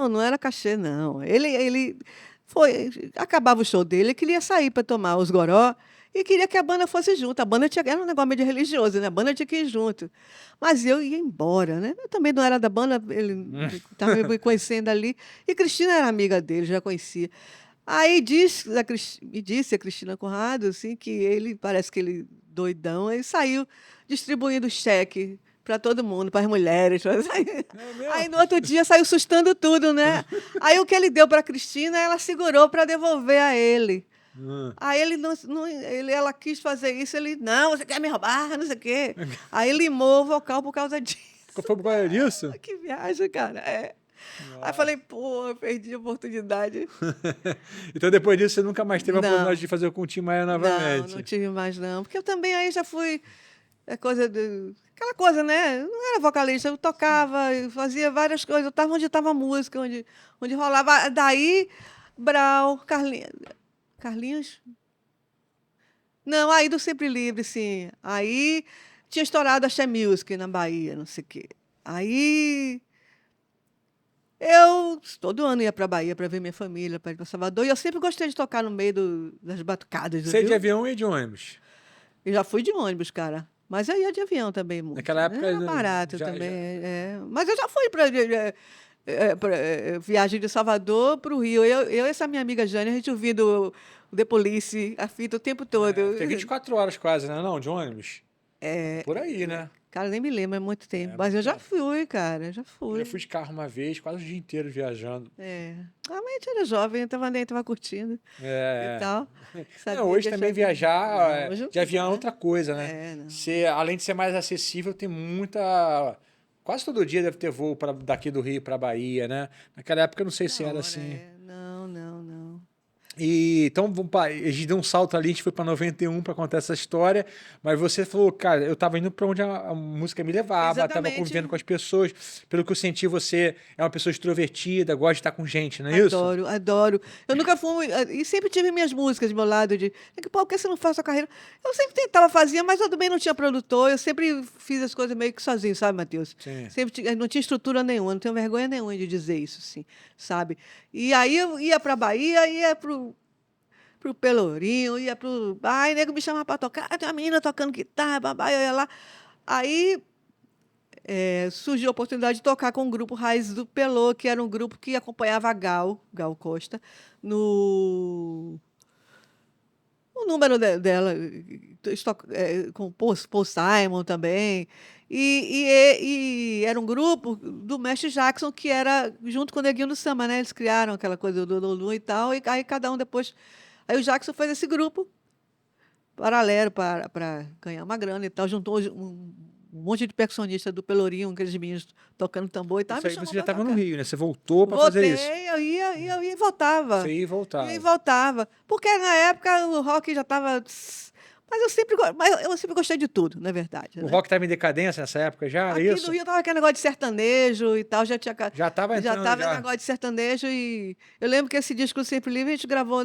Não era cachê, não. Ele foi. Acabava o show dele, ele queria sair para tomar os goró e queria que a banda fosse junto. A banda tinha. Era um negócio meio religioso, né? A banda tinha que ir junto. Mas eu ia embora, né? Eu também não era da banda, ele estava me conhecendo ali. E Cristina era amiga dele, já conhecia. Aí me disse a Cristina Conrado, assim, que ele, parece que ele, doidão, ele saiu distribuindo cheque para todo mundo, para as mulheres. mesmo? Aí no outro dia saiu sustando tudo, né? Aí o que ele deu para a Cristina, ela segurou para devolver a ele. Aí ela quis fazer isso, ele, não, você quer me roubar, não sei o quê. Aí limou o vocal por causa disso. Foi por causa disso? Que viagem, cara. É. Aí falei, pô, eu perdi a oportunidade. Então, depois disso, você nunca mais teve a oportunidade Não, de fazer com o Tim Maia não, novamente. não tive mais, não. Porque eu também aí já fui. É coisa de. Aquela coisa, né? Eu não era vocalista, eu tocava, eu fazia várias coisas. Eu estava onde estava a música, onde rolava. Daí, Brau, Carlinhos. Carlinhos? Não, aí do Sempre Livre, sim. Aí tinha estourado a She Music na Bahia, não sei o quê. Aí eu todo ano ia para a Bahia para ver minha família, para ir para Salvador. E eu sempre gostei de tocar no meio das batucadas, Você é de viu? avião e de ônibus? Eu já fui de ônibus, cara. Mas eu ia de avião também muito, Naquela né? época, Era barato já, também. já... Mas eu já fui para viagem de Salvador para o Rio. Eu e essa minha amiga Jane, a gente ouvindo o The Police, a fita o tempo todo. Tem 24 horas quase, né? Não, de ônibus. É por aí, né? Cara, nem me lembro, é muito tempo. É Mas muito eu já tempo. fui, cara, já Eu já fui. fui de carro uma vez, quase o dia inteiro viajando. É. Ah, mas a gente era jovem, eu tava nem tava curtindo e É. tal. É, Sabia hoje que também achava. viajar Não, hoje não de avião é dá. outra coisa, né? É, não. Você, além de ser mais acessível, tem muita. Quase todo dia deve ter voo daqui do Rio para Bahia, né? Naquela época eu não sei se Na era hora, assim. é. Não, não, não. E então a gente deu um salto ali, a gente foi para 91 para contar essa história, mas você falou, cara, eu tava indo para onde a música me levava, tava convivendo Exatamente. com as pessoas. Pelo que eu senti, você é uma pessoa extrovertida, gosta de estar com gente, não é isso? Adoro, adoro. Eu nunca fui. E sempre tive minhas músicas do meu lado de. Pô, por que você não faz sua carreira? Eu sempre tentava fazer, mas eu também não tinha produtor. Eu sempre fiz as coisas meio que sozinho, sabe, Matheus? Sim. Sempre não tinha estrutura nenhuma, não tenho vergonha nenhuma de dizer isso, sim, sabe? E aí eu ia para Bahia, ia pro Pelourinho, ia pro. Ai, nego me chamava para tocar. Ah, tem uma menina tocando guitarra, babá, eu ia lá. Aí surgiu a oportunidade de tocar com o grupo Raiz do Pelô, que era um grupo que acompanhava a Gal Costa, no o número dela, com Paul Simon também. E era um grupo do Mestre Jackson, que era junto com o Neguinho do Samba, né? Eles criaram aquela coisa do Lulu e tal, e aí cada um depois. Aí o Jackson fez esse grupo paralelo para ganhar uma grana e tal. Juntou um monte de percussionista do Pelourinho, aqueles meninos tocando tambor e tal, e Isso me aí você chamou já para estava no tocar. Rio, né? Você voltou para fazer isso. Voltei, eu ia e voltava. Você ia e Ia e voltava. voltava. Porque na época o rock já estava. Mas eu sempre gostei de tudo, na verdade, O né? rock estava em decadência nessa época já, era Aqui no isso? Rio tava aquele negócio de sertanejo e tal, Já estava já entrando tava já. negócio de sertanejo e eu lembro que esse disco Sempre Livre a gente gravou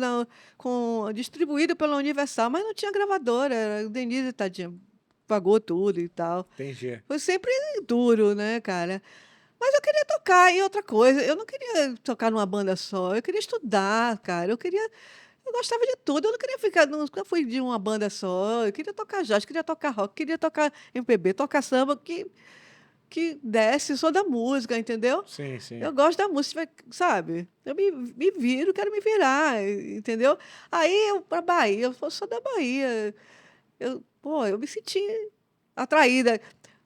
distribuído pela Universal, mas não tinha gravadora, o Denise, tadinha, pagou tudo e tal. Entendi. Foi sempre duro, né, cara? Mas eu queria tocar e outra coisa, eu não queria tocar numa banda só, eu queria estudar, cara. Eu gostava de tudo, eu não queria ficar, nunca fui de uma banda só. Eu queria tocar jazz, queria tocar rock, queria tocar MPB, tocar samba, que desse, eu sou da música, entendeu? Sim, sim. Eu gosto da música, sabe? Eu me viro, quero me virar, entendeu? Aí eu para Bahia, eu sou da Bahia. Pô, eu me senti atraída.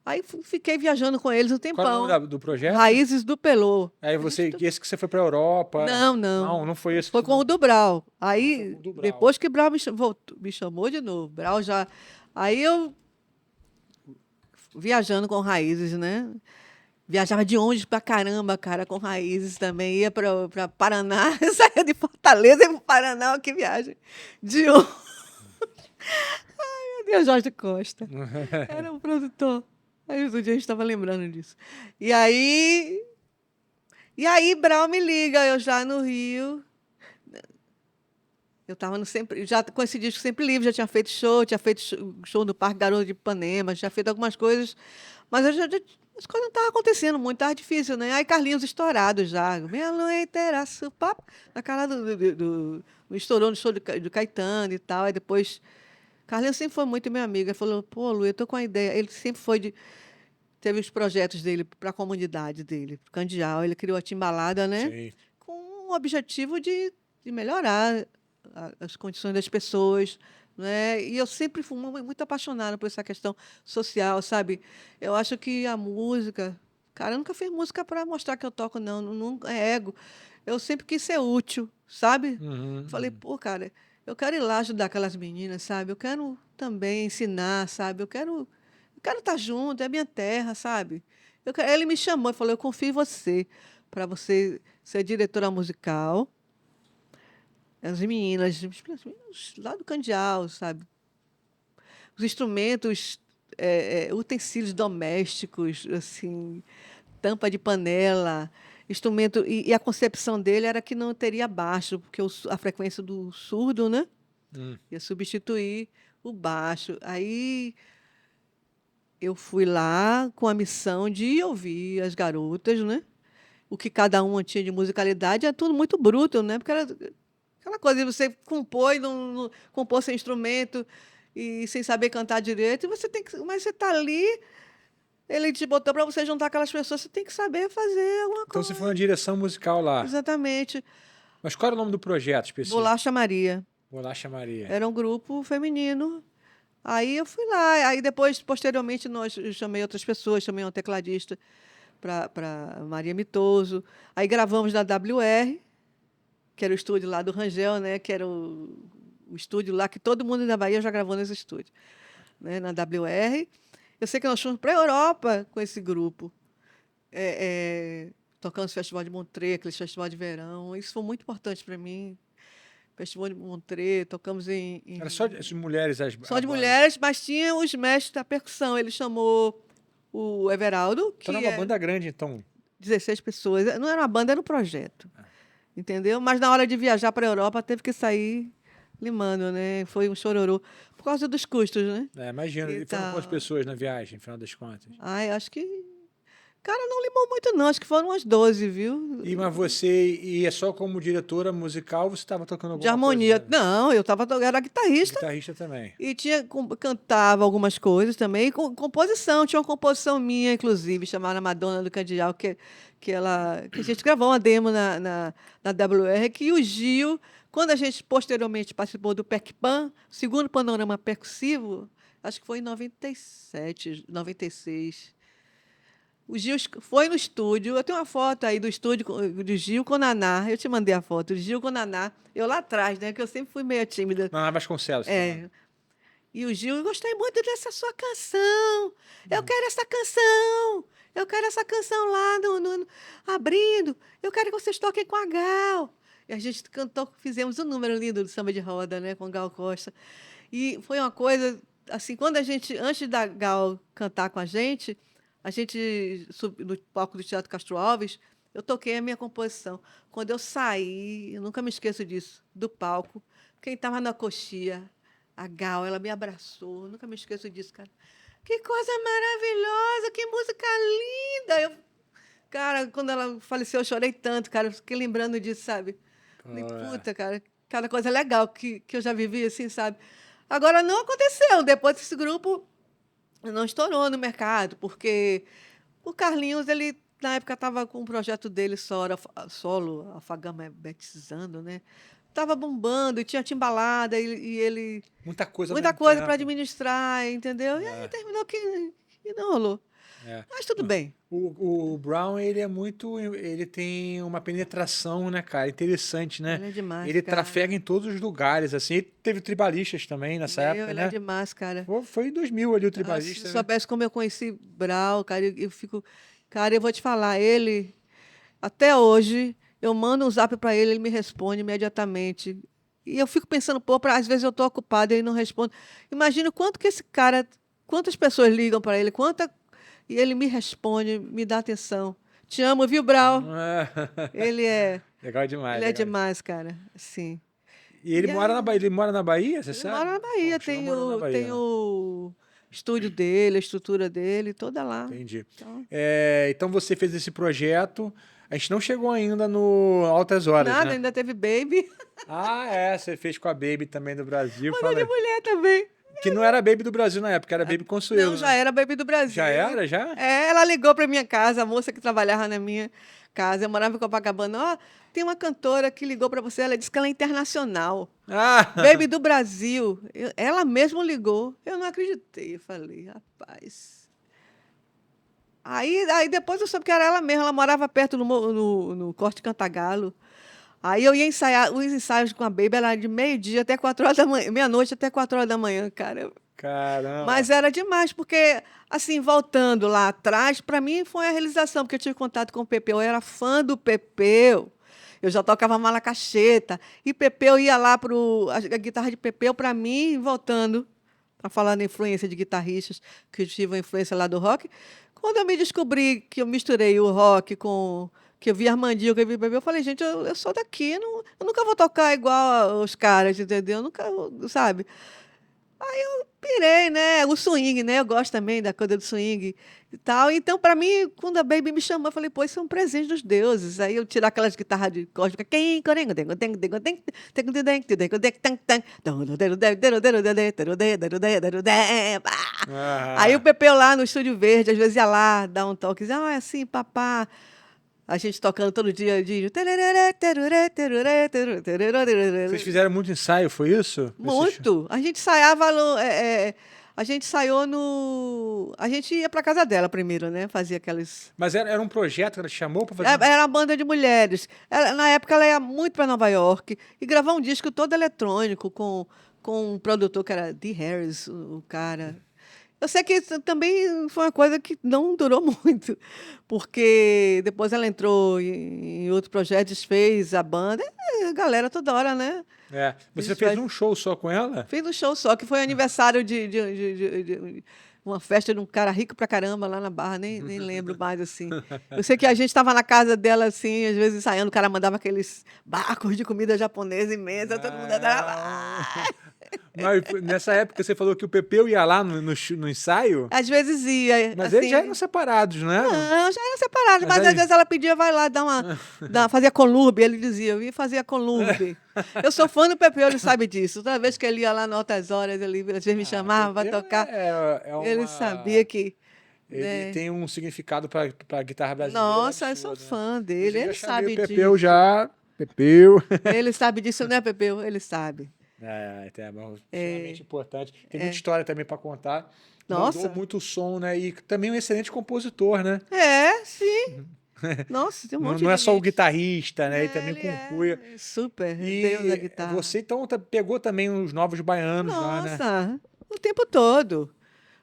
Aí fiquei viajando com eles um Qual era o nome tempão. do projeto? Raízes do Pelô. Aí você, esse que você foi para Europa. Não, não. Não, não foi esse que Foi com o do Brau. foi com Aí, o do Brau. depois que Brau me chamou de novo, Brau já. Aí eu, viajando com Raízes, né? Viajava de ônibus pra caramba, cara, com Raízes também. Ia pra Paraná, saía de Fortaleza e ia pro Paraná, que viagem. De ônibus. Meu Deus, Jorge Costa. Era um produtor. Aí outro dia a gente estava lembrando disso. E aí. E aí, Brau me liga, eu já no Rio. Eu estava no sempre, já com esse disco Sempre Livre, já tinha feito show no Parque Garoto de Ipanema, já feito algumas coisas, mas as coisas não estavam acontecendo muito, estava difícil, né? Aí Carlinhos estourado já, meia noite era papo, na cara estourou no show do Caetano e tal, aí depois, Carlinhos sempre foi muito meu amigo, ele falou, pô, Lu, eu tô com a ideia, ele sempre teve os projetos dele para a comunidade dele, para o Candial, ele criou a Timbalada, né? Sim. Com o objetivo de melhorar as condições das pessoas, né? E eu sempre fui muito apaixonada por essa questão social, sabe? Eu acho que a música, cara, eu nunca fiz música para mostrar que eu toco, não, nunca é ego. Eu sempre quis ser útil, sabe? Uhum, Falei, uhum. pô, cara, eu quero ir lá ajudar aquelas meninas, sabe? Eu quero também ensinar, sabe? Eu quero estar junto, é minha terra, sabe? Ele me chamou e falou, eu confio em você, para você ser diretora musical. As meninas lá do Candial, sabe? Os instrumentos, utensílios domésticos, assim, tampa de panela, instrumento. E a concepção dele era que não teria baixo, porque a frequência do surdo, né? Hum. Ia substituir o baixo. Aí eu fui lá com a missão de ouvir as garotas, né? O que cada uma tinha de musicalidade é tudo muito bruto, né? Porque era aquela coisa de você compor e não compor sem instrumento e sem saber cantar direito, e você tem que, mas você está ali, ele te botou para você juntar aquelas pessoas, você tem que saber fazer alguma Então você coisa. foi na direção musical lá. Exatamente. Mas qual era o nome do projeto específico? Bolacha Maria. Bolacha Maria. Era um grupo feminino. Aí eu fui lá. Aí depois, posteriormente, eu chamei outras pessoas, chamei um tecladista para Maria Mitoso. Aí gravamos na WR, que era o estúdio lá do Rangel, né? Que era o estúdio lá que todo mundo da Bahia já gravou nesse estúdio, né? Na WR. Eu sei que nós fomos para a Europa com esse grupo. Tocamos no Festival de Montreux, aquele festival de verão. Isso foi muito importante para mim. Festival de Montreux, tocamos Era só de mulheres só de mulheres, mas tinha os mestres da percussão. Ele chamou o Everaldo, que Então era uma banda grande, então. 16 pessoas. Não era uma banda, era um projeto. Entendeu? Mas na hora de viajar para a Europa, teve que sair limando, né? Foi um chororô. Por causa dos custos, né? Imagina. E foram quantas pessoas na viagem, no final das contas? Ai, acho que... Cara, não limou muito não, acho que foram umas 12, viu? Mas você ia só como diretora musical, você estava tocando alguma de harmonia. coisa? Não, eu era guitarrista. Guitarrista também. E cantava algumas coisas também. Composição, tinha uma composição minha, inclusive, chamada Madonna do Candial, que a gente gravou uma demo na WR, que o Gil, quando a gente posteriormente participou do PECPAN, segundo panorama percussivo, acho que foi em 97, 96. O Gil foi no estúdio, eu tenho uma foto aí do estúdio do Gil com o Naná, eu te mandei a foto, do Gil com o Naná, eu lá atrás, né, que eu sempre fui meio tímida. Naná Vasconcelos. E o Gil, eu gostei muito dessa sua canção, eu quero essa canção, eu quero essa canção lá abrindo, eu quero que vocês toquem com a Gal. E a gente cantou, fizemos um número lindo do samba de roda, né, com Gal Costa. E foi uma coisa, assim, antes da Gal cantar com a gente subiu no palco do Teatro Castro Alves, eu toquei a minha composição. Quando eu saí, eu nunca me esqueço disso, do palco, quem estava na coxia, a Gal, ela me abraçou, eu nunca me esqueço disso, cara. Que coisa maravilhosa, que música linda! Cara, quando ela faleceu, eu chorei tanto, cara, eu fiquei lembrando disso, sabe? Falei, puta, cara, cada coisa legal que eu já vivi, assim, sabe? Agora, não aconteceu, depois desse grupo não estourou no mercado, porque o Carlinhos, ele na época estava com um projeto dele solo, alfabetizando, né? Estava bombando, e tinha timbalada, e ele... Muita coisa para administrar, entendeu? E aí terminou que não rolou. Mas tudo bem. O Brown, ele tem uma penetração, né, cara? Interessante, né? Ele é demais, Ele cara. trafega em todos os lugares, assim. Ele teve tribalistas também nessa época, Ele né? é demais, cara. Foi em 2000 ali o tribalista, Se né? soubesse como eu conheci Brown, cara, eu fico... Cara, eu vou te falar, ele... Até hoje, eu mando um zap para ele me responde imediatamente. E eu fico pensando, pô, às vezes eu estou ocupada e ele não responde. Imagina quanto que esse cara... Quantas pessoas ligam para ele, e ele me responde, me dá atenção. Te amo, viu, Brau? Ele é... Legal demais. Ele é demais, cara. Sim. E ele mora na Bahia? Ele mora na Bahia, você sabe? Ele mora na Bahia. Tem o estúdio dele, a estrutura dele, toda lá. Entendi. Então você fez esse projeto. A gente não chegou ainda no Altas Horas, Nada, né? ainda teve Baby. Você fez com a Baby também do Brasil. Mandou de mulher também. Que não era Baby do Brasil na época, era Baby Consuelo. Não, já era Baby do Brasil. Já era, já? Ela ligou para minha casa, a moça que trabalhava na minha casa. Eu morava em Copacabana. Tem uma cantora que ligou para você, ela disse que ela é internacional. Baby do Brasil. Ela mesma ligou. Eu não acreditei. Eu falei, rapaz. Aí depois eu soube que era ela mesma. Ela morava perto no Corte Cantagalo. Aí eu ia ensaiar, os ensaios com a Baby era de meio-dia até 4 horas da manhã, meia-noite até 4 horas da manhã, cara. Caramba. Mas era demais, porque, assim, voltando lá atrás, para mim foi a realização, porque eu tive contato com o Pepeu, eu era fã do Pepeu, eu já tocava malacacheta, e Pepeu ia lá para a guitarra de Pepeu, para mim, voltando, para falar da influência de guitarristas, que eu tive a influência lá do rock, quando eu me descobri que eu misturei o rock com... que eu vi Armandinho, que eu vi Pepeu, eu falei, gente, eu sou daqui, eu nunca vou tocar igual os caras, entendeu? Eu nunca, sabe? Pirei, né? O swing, né? Eu gosto também da coisa do swing e tal. Então, para mim, quando a Baby me chamou, eu falei, pô, isso é um presente dos deuses. Aí eu tirar aquelas guitarras de cósmica. Aí o Ah, Pepeu lá no Estúdio Verde, às vezes ia lá, dar um toque, ah, é assim, papá. A gente tocando todo dia de... vocês fizeram muito ensaio, foi isso? Muito. A gente ensaiava a gente ensaiou no. A gente ia para casa dela primeiro, né? Fazia aquelas. Mas era um projeto que ela te chamou para fazer? Era uma banda de mulheres. Na época ela ia muito para Nova York e gravou um disco todo eletrônico com um produtor que era Dee Harris, o cara. Eu sei que isso também foi uma coisa que não durou muito, porque depois ela entrou em outro projeto, desfez a banda, e a galera toda hora, né? É. Você Isso fez faz- um show só com ela? Fiz um show só, que foi aniversário de uma festa de um cara rico pra caramba lá na Barra, nem lembro mais, assim. Eu sei que a gente estava na casa dela, assim, às vezes ensaiando, o cara mandava aqueles barcos de comida japonesa imensa, todo mundo andava. Mas nessa época você falou que o Pepeu ia lá no ensaio, Às vezes ia, mas eles assim. já eram separados, né? Não, já era separado, Mas mas aí- às vezes ela pedia, vai lá, fazia conlúrbio, ele dizia, eu ia fazer conlúrbio. Eu sou fã do Pepeu, ele sabe disso. Toda vez que ele ia lá em altas horas, ele às vezes me chamava para Pepeu tocar, ele sabia que... Ele né? tem um significado para a guitarra brasileira Nossa, eu sou absurdo, né? fã dele, Inclusive, ele eu chamei sabe o Pepeu disso. já. Pepeu. Ele sabe disso, né, Pepeu? Ele sabe. Extremamente importante. Tem muita história também para contar. Nossa. Mandou muito som, né? E também um excelente compositor, né? É, sim. Nossa, tem um monte Não é de só o gente. guitarrista, né? Ele também Ele compunha. é super, Deus da E guitarra. você então pegou também os Novos Baianos lá, né? Nossa, o tempo todo.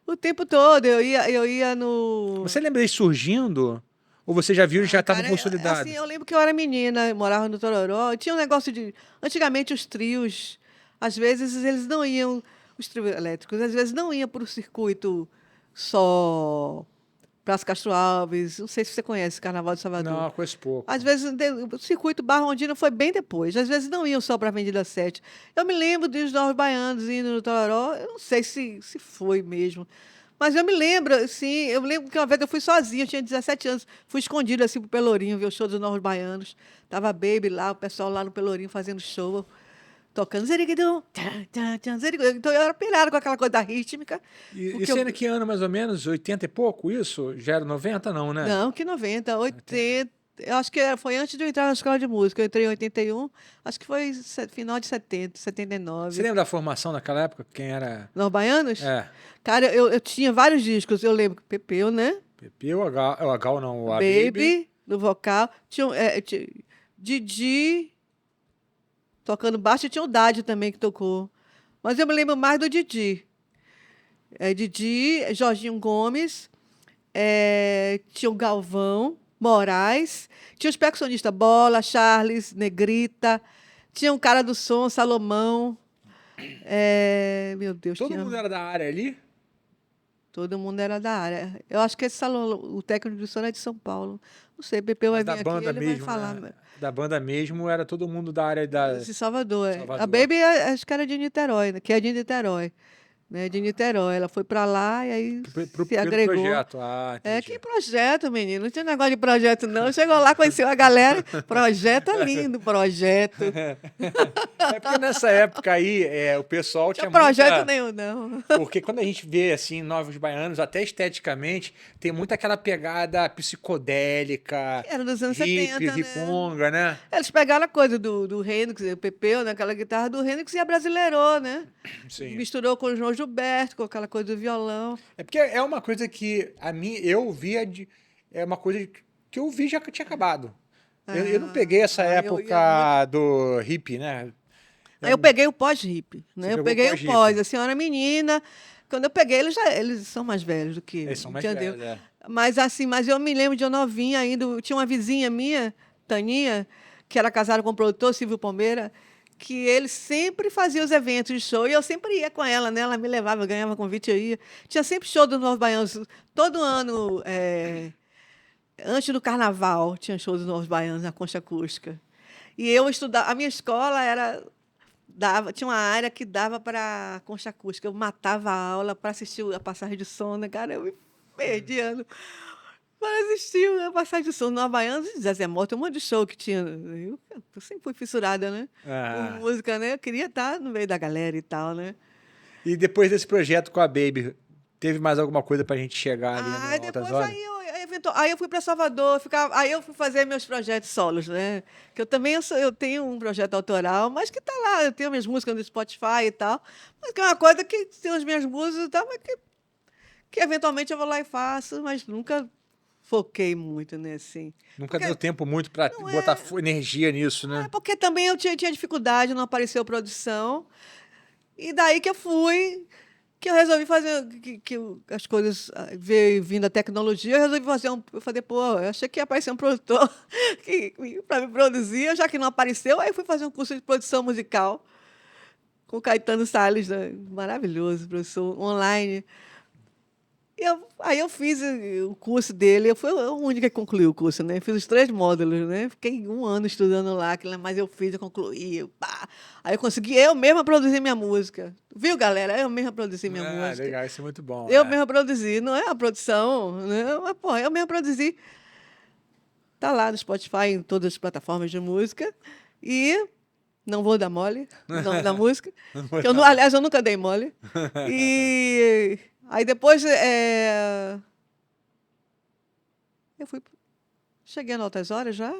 O tempo todo. Eu ia no. Você lembra deles surgindo? Ou você já viu e já estavam Cara, consolidados? assim, eu lembro que eu era menina, eu morava no Tororó. E tinha um negócio de. Antigamente, os trios, às vezes, eles não iam. Os trios elétricos, às vezes, não iam para o circuito só. Praça Castro Alves. Não sei se você conhece Carnaval de Salvador. Não, conheço pouco. Às vezes, o circuito Barra Ondina foi bem depois. Às vezes, não iam só para a Avenida 7. Eu me lembro dos Novos Baianos indo no Tororó. Eu não sei se foi mesmo. Mas eu me lembro, sim, eu me lembro que uma vez eu fui sozinha, eu tinha 17 anos, fui escondida assim pro Pelourinho, ver o show dos Novos Baianos. Tava a Baby lá, o pessoal lá no Pelourinho fazendo show, tocando zeriguidum, tchan, tchan, tchan, zeriguidum. Então eu era pirada com aquela coisa da rítmica. E Porque isso ainda que ano mais ou menos? 80 e pouco, isso? Já era 90, não, né? Não, que 90, 80. Eu acho que foi antes de eu entrar na escola de música. Eu entrei em 81, acho que foi final de 70, Você 79. lembra da formação naquela época? Quem era? Novos Baianos? É. Cara, eu tinha vários discos. Eu lembro que Pepeu, né? Pepeu, o Gal não, a Baby, no vocal. Tinha Didi tocando baixo e tinha o Dade também que tocou. Mas eu me lembro mais do Didi. Didi, Jorginho Gomes, tinha o Galvão, Moraes, tinha os percussionistas Bola, Charles, Negrita, tinha um cara do som, Salomão. Meu Deus, Todo tinha... mundo era da área ali? Todo mundo era da área. Eu acho que esse salão, o técnico de som é de São Paulo. Não sei, Pepeu vai Mas vir da aqui, banda ele vai mesmo, falar. né? Da banda mesmo era todo mundo da área da De Salvador, é. Salvador. A Baby, acho que era de Niterói, né? Que é de Niterói. Né? De Niterói. Ela foi para lá e aí se pelo agregou. projeto. Ah, entendi. Que projeto, menino. Não tinha negócio de projeto, não. Chegou lá, conheceu a galera. Projeto é lindo, projeto. É porque nessa época aí, o pessoal Não tinha tinha projeto muita... nenhum, não. Porque quando a gente vê, assim, Novos Baianos, até esteticamente, tem muito aquela pegada psicodélica, Era dos anos hippie, 70, né? riponga, né? Eles pegaram a coisa do Hendrix, o Pepeu, né? Aquela guitarra do Hendrix e abrasileirou, né? Sim. Misturou com o João Gilberto, com aquela coisa do violão. É porque é uma coisa que a mim, eu via é uma coisa que eu vi já que tinha acabado. Eu não peguei essa eu ia época do hippie, né? Aí eu peguei o pós-hip, Você né? Eu pegou o peguei o pós-hippie. pós, assim, eu era menina, quando eu peguei, eles são mais velhos do que eu. Eles são mais entendeu? velhos, é. Mas assim, mas eu me lembro de eu novinha ainda. Tinha uma vizinha minha, Taninha, que era casada com o produtor Silvio Palmeira, que ele sempre fazia os eventos de show e eu sempre ia com ela, né? Ela me levava, eu ganhava convite, eu ia. Tinha sempre show dos Novos Baianos. Todo ano, antes do carnaval, tinha show dos Novos Baianos na Concha Acústica. E eu estudava. A minha escola tinha uma área que dava para Concha Acústica. Eu matava a aula para assistir a passagem de som, né, cara? Eu me perdia para assistir a passagem de som no Havaianos e Zezé Mota, um monte de show que tinha. Eu sempre fui fissurada, né? Ah. Por música, né? Eu queria estar no meio da galera e tal, né? E depois desse projeto com a Baby, teve mais alguma coisa pra gente chegar ali no Altas Depois Horas? aí eu fui para Salvador, aí eu fui fazer meus projetos solos, né? Que eu também eu tenho um projeto autoral, mas que tá lá, eu tenho minhas músicas no Spotify e tal, mas que é uma coisa que tem as minhas músicas e tal, mas que eventualmente eu vou lá e faço, mas nunca foquei muito, né, assim. Nunca deu tempo muito pra botar energia nisso, né? Porque também eu tinha dificuldade, não apareceu produção, e daí que eu resolvi fazer, as coisas veio vindo a tecnologia, eu resolvi fazer eu falei, pô, eu achei que ia aparecer um produtor para me produzir, já que não apareceu, aí eu fui fazer um curso de produção musical com o Caetano Salles, né? Maravilhoso, professor, online. Aí eu fiz o curso dele, eu fui a única que concluiu o curso, né? Fiz os 3 módulos, né? Fiquei 1 ano estudando lá, mas eu fiz, eu concluí, pá. Aí eu consegui eu mesma produzir minha música. Viu, galera? Eu mesma produzi minha música. Legal, isso é muito bom. Eu mesma produzi, não é a produção, né? Mas, pô, eu mesma produzi. Tá lá no Spotify, em todas as plataformas de música. E não vou dar mole, o nome da música. Aliás, eu nunca dei mole. E aí depois eu cheguei no Altas Horas já.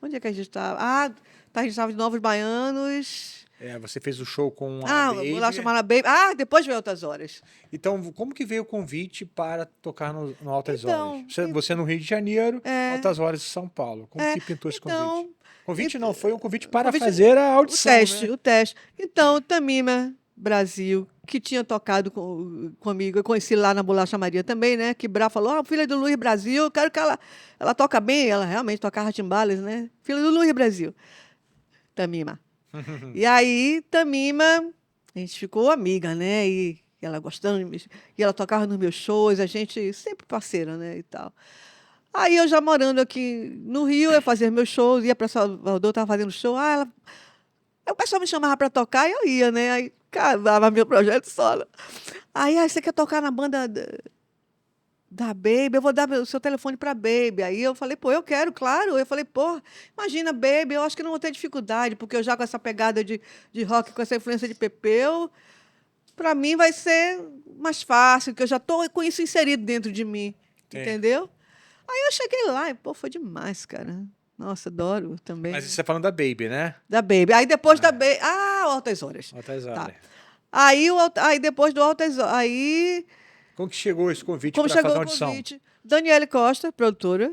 Onde é que a gente estava? A gente estava de Novos Baianos. Você fez o show com a Baby. Lá chamaram a Baby. Depois veio Altas Horas. Então, como que veio o convite para tocar no Altas Horas? Então, Você no Rio de Janeiro, Altas Horas em São Paulo. Como que pintou esse convite? Convite não, foi um convite para fazer a audição, o teste. Então, Tamima Brasil, que tinha tocado comigo, eu conheci lá na Bolacha Maria também, né? Que Bra falou, filha do Luiz Brasil, eu quero que ela toca bem, ela realmente tocava timbales, né? Filha do Luiz Brasil, Tamima. E aí, Tamima, a gente ficou amiga, né? E ela gostando de mim, e ela tocava nos meus shows, a gente sempre parceira, né? E tal. Aí eu já morando aqui no Rio, eu fazia meus shows, ia para Salvador, estava fazendo show. Aí o pessoal me chamava para tocar e eu ia, né? Aí casava meu projeto solo. Aí você quer tocar na banda da Baby? Eu vou dar o seu telefone para Baby. Aí eu falei, pô, eu quero, claro. Eu falei, pô, imagina, Baby, eu acho que não vou ter dificuldade, porque eu já com essa pegada de rock, com essa influência de Pepeu, para mim vai ser mais fácil, porque eu já estou com isso inserido dentro de mim, entendeu? Aí eu cheguei lá e, pô, foi demais, cara. Nossa, adoro também. Mas você tá falando da Baby, né? Da Baby. Aí depois da Baby... Altas Horas. Altas Horas. Tá. Aí depois do Altas Horas... Aí... Como que chegou esse convite para fazer uma audição? Convite? Daniele Costa, produtora,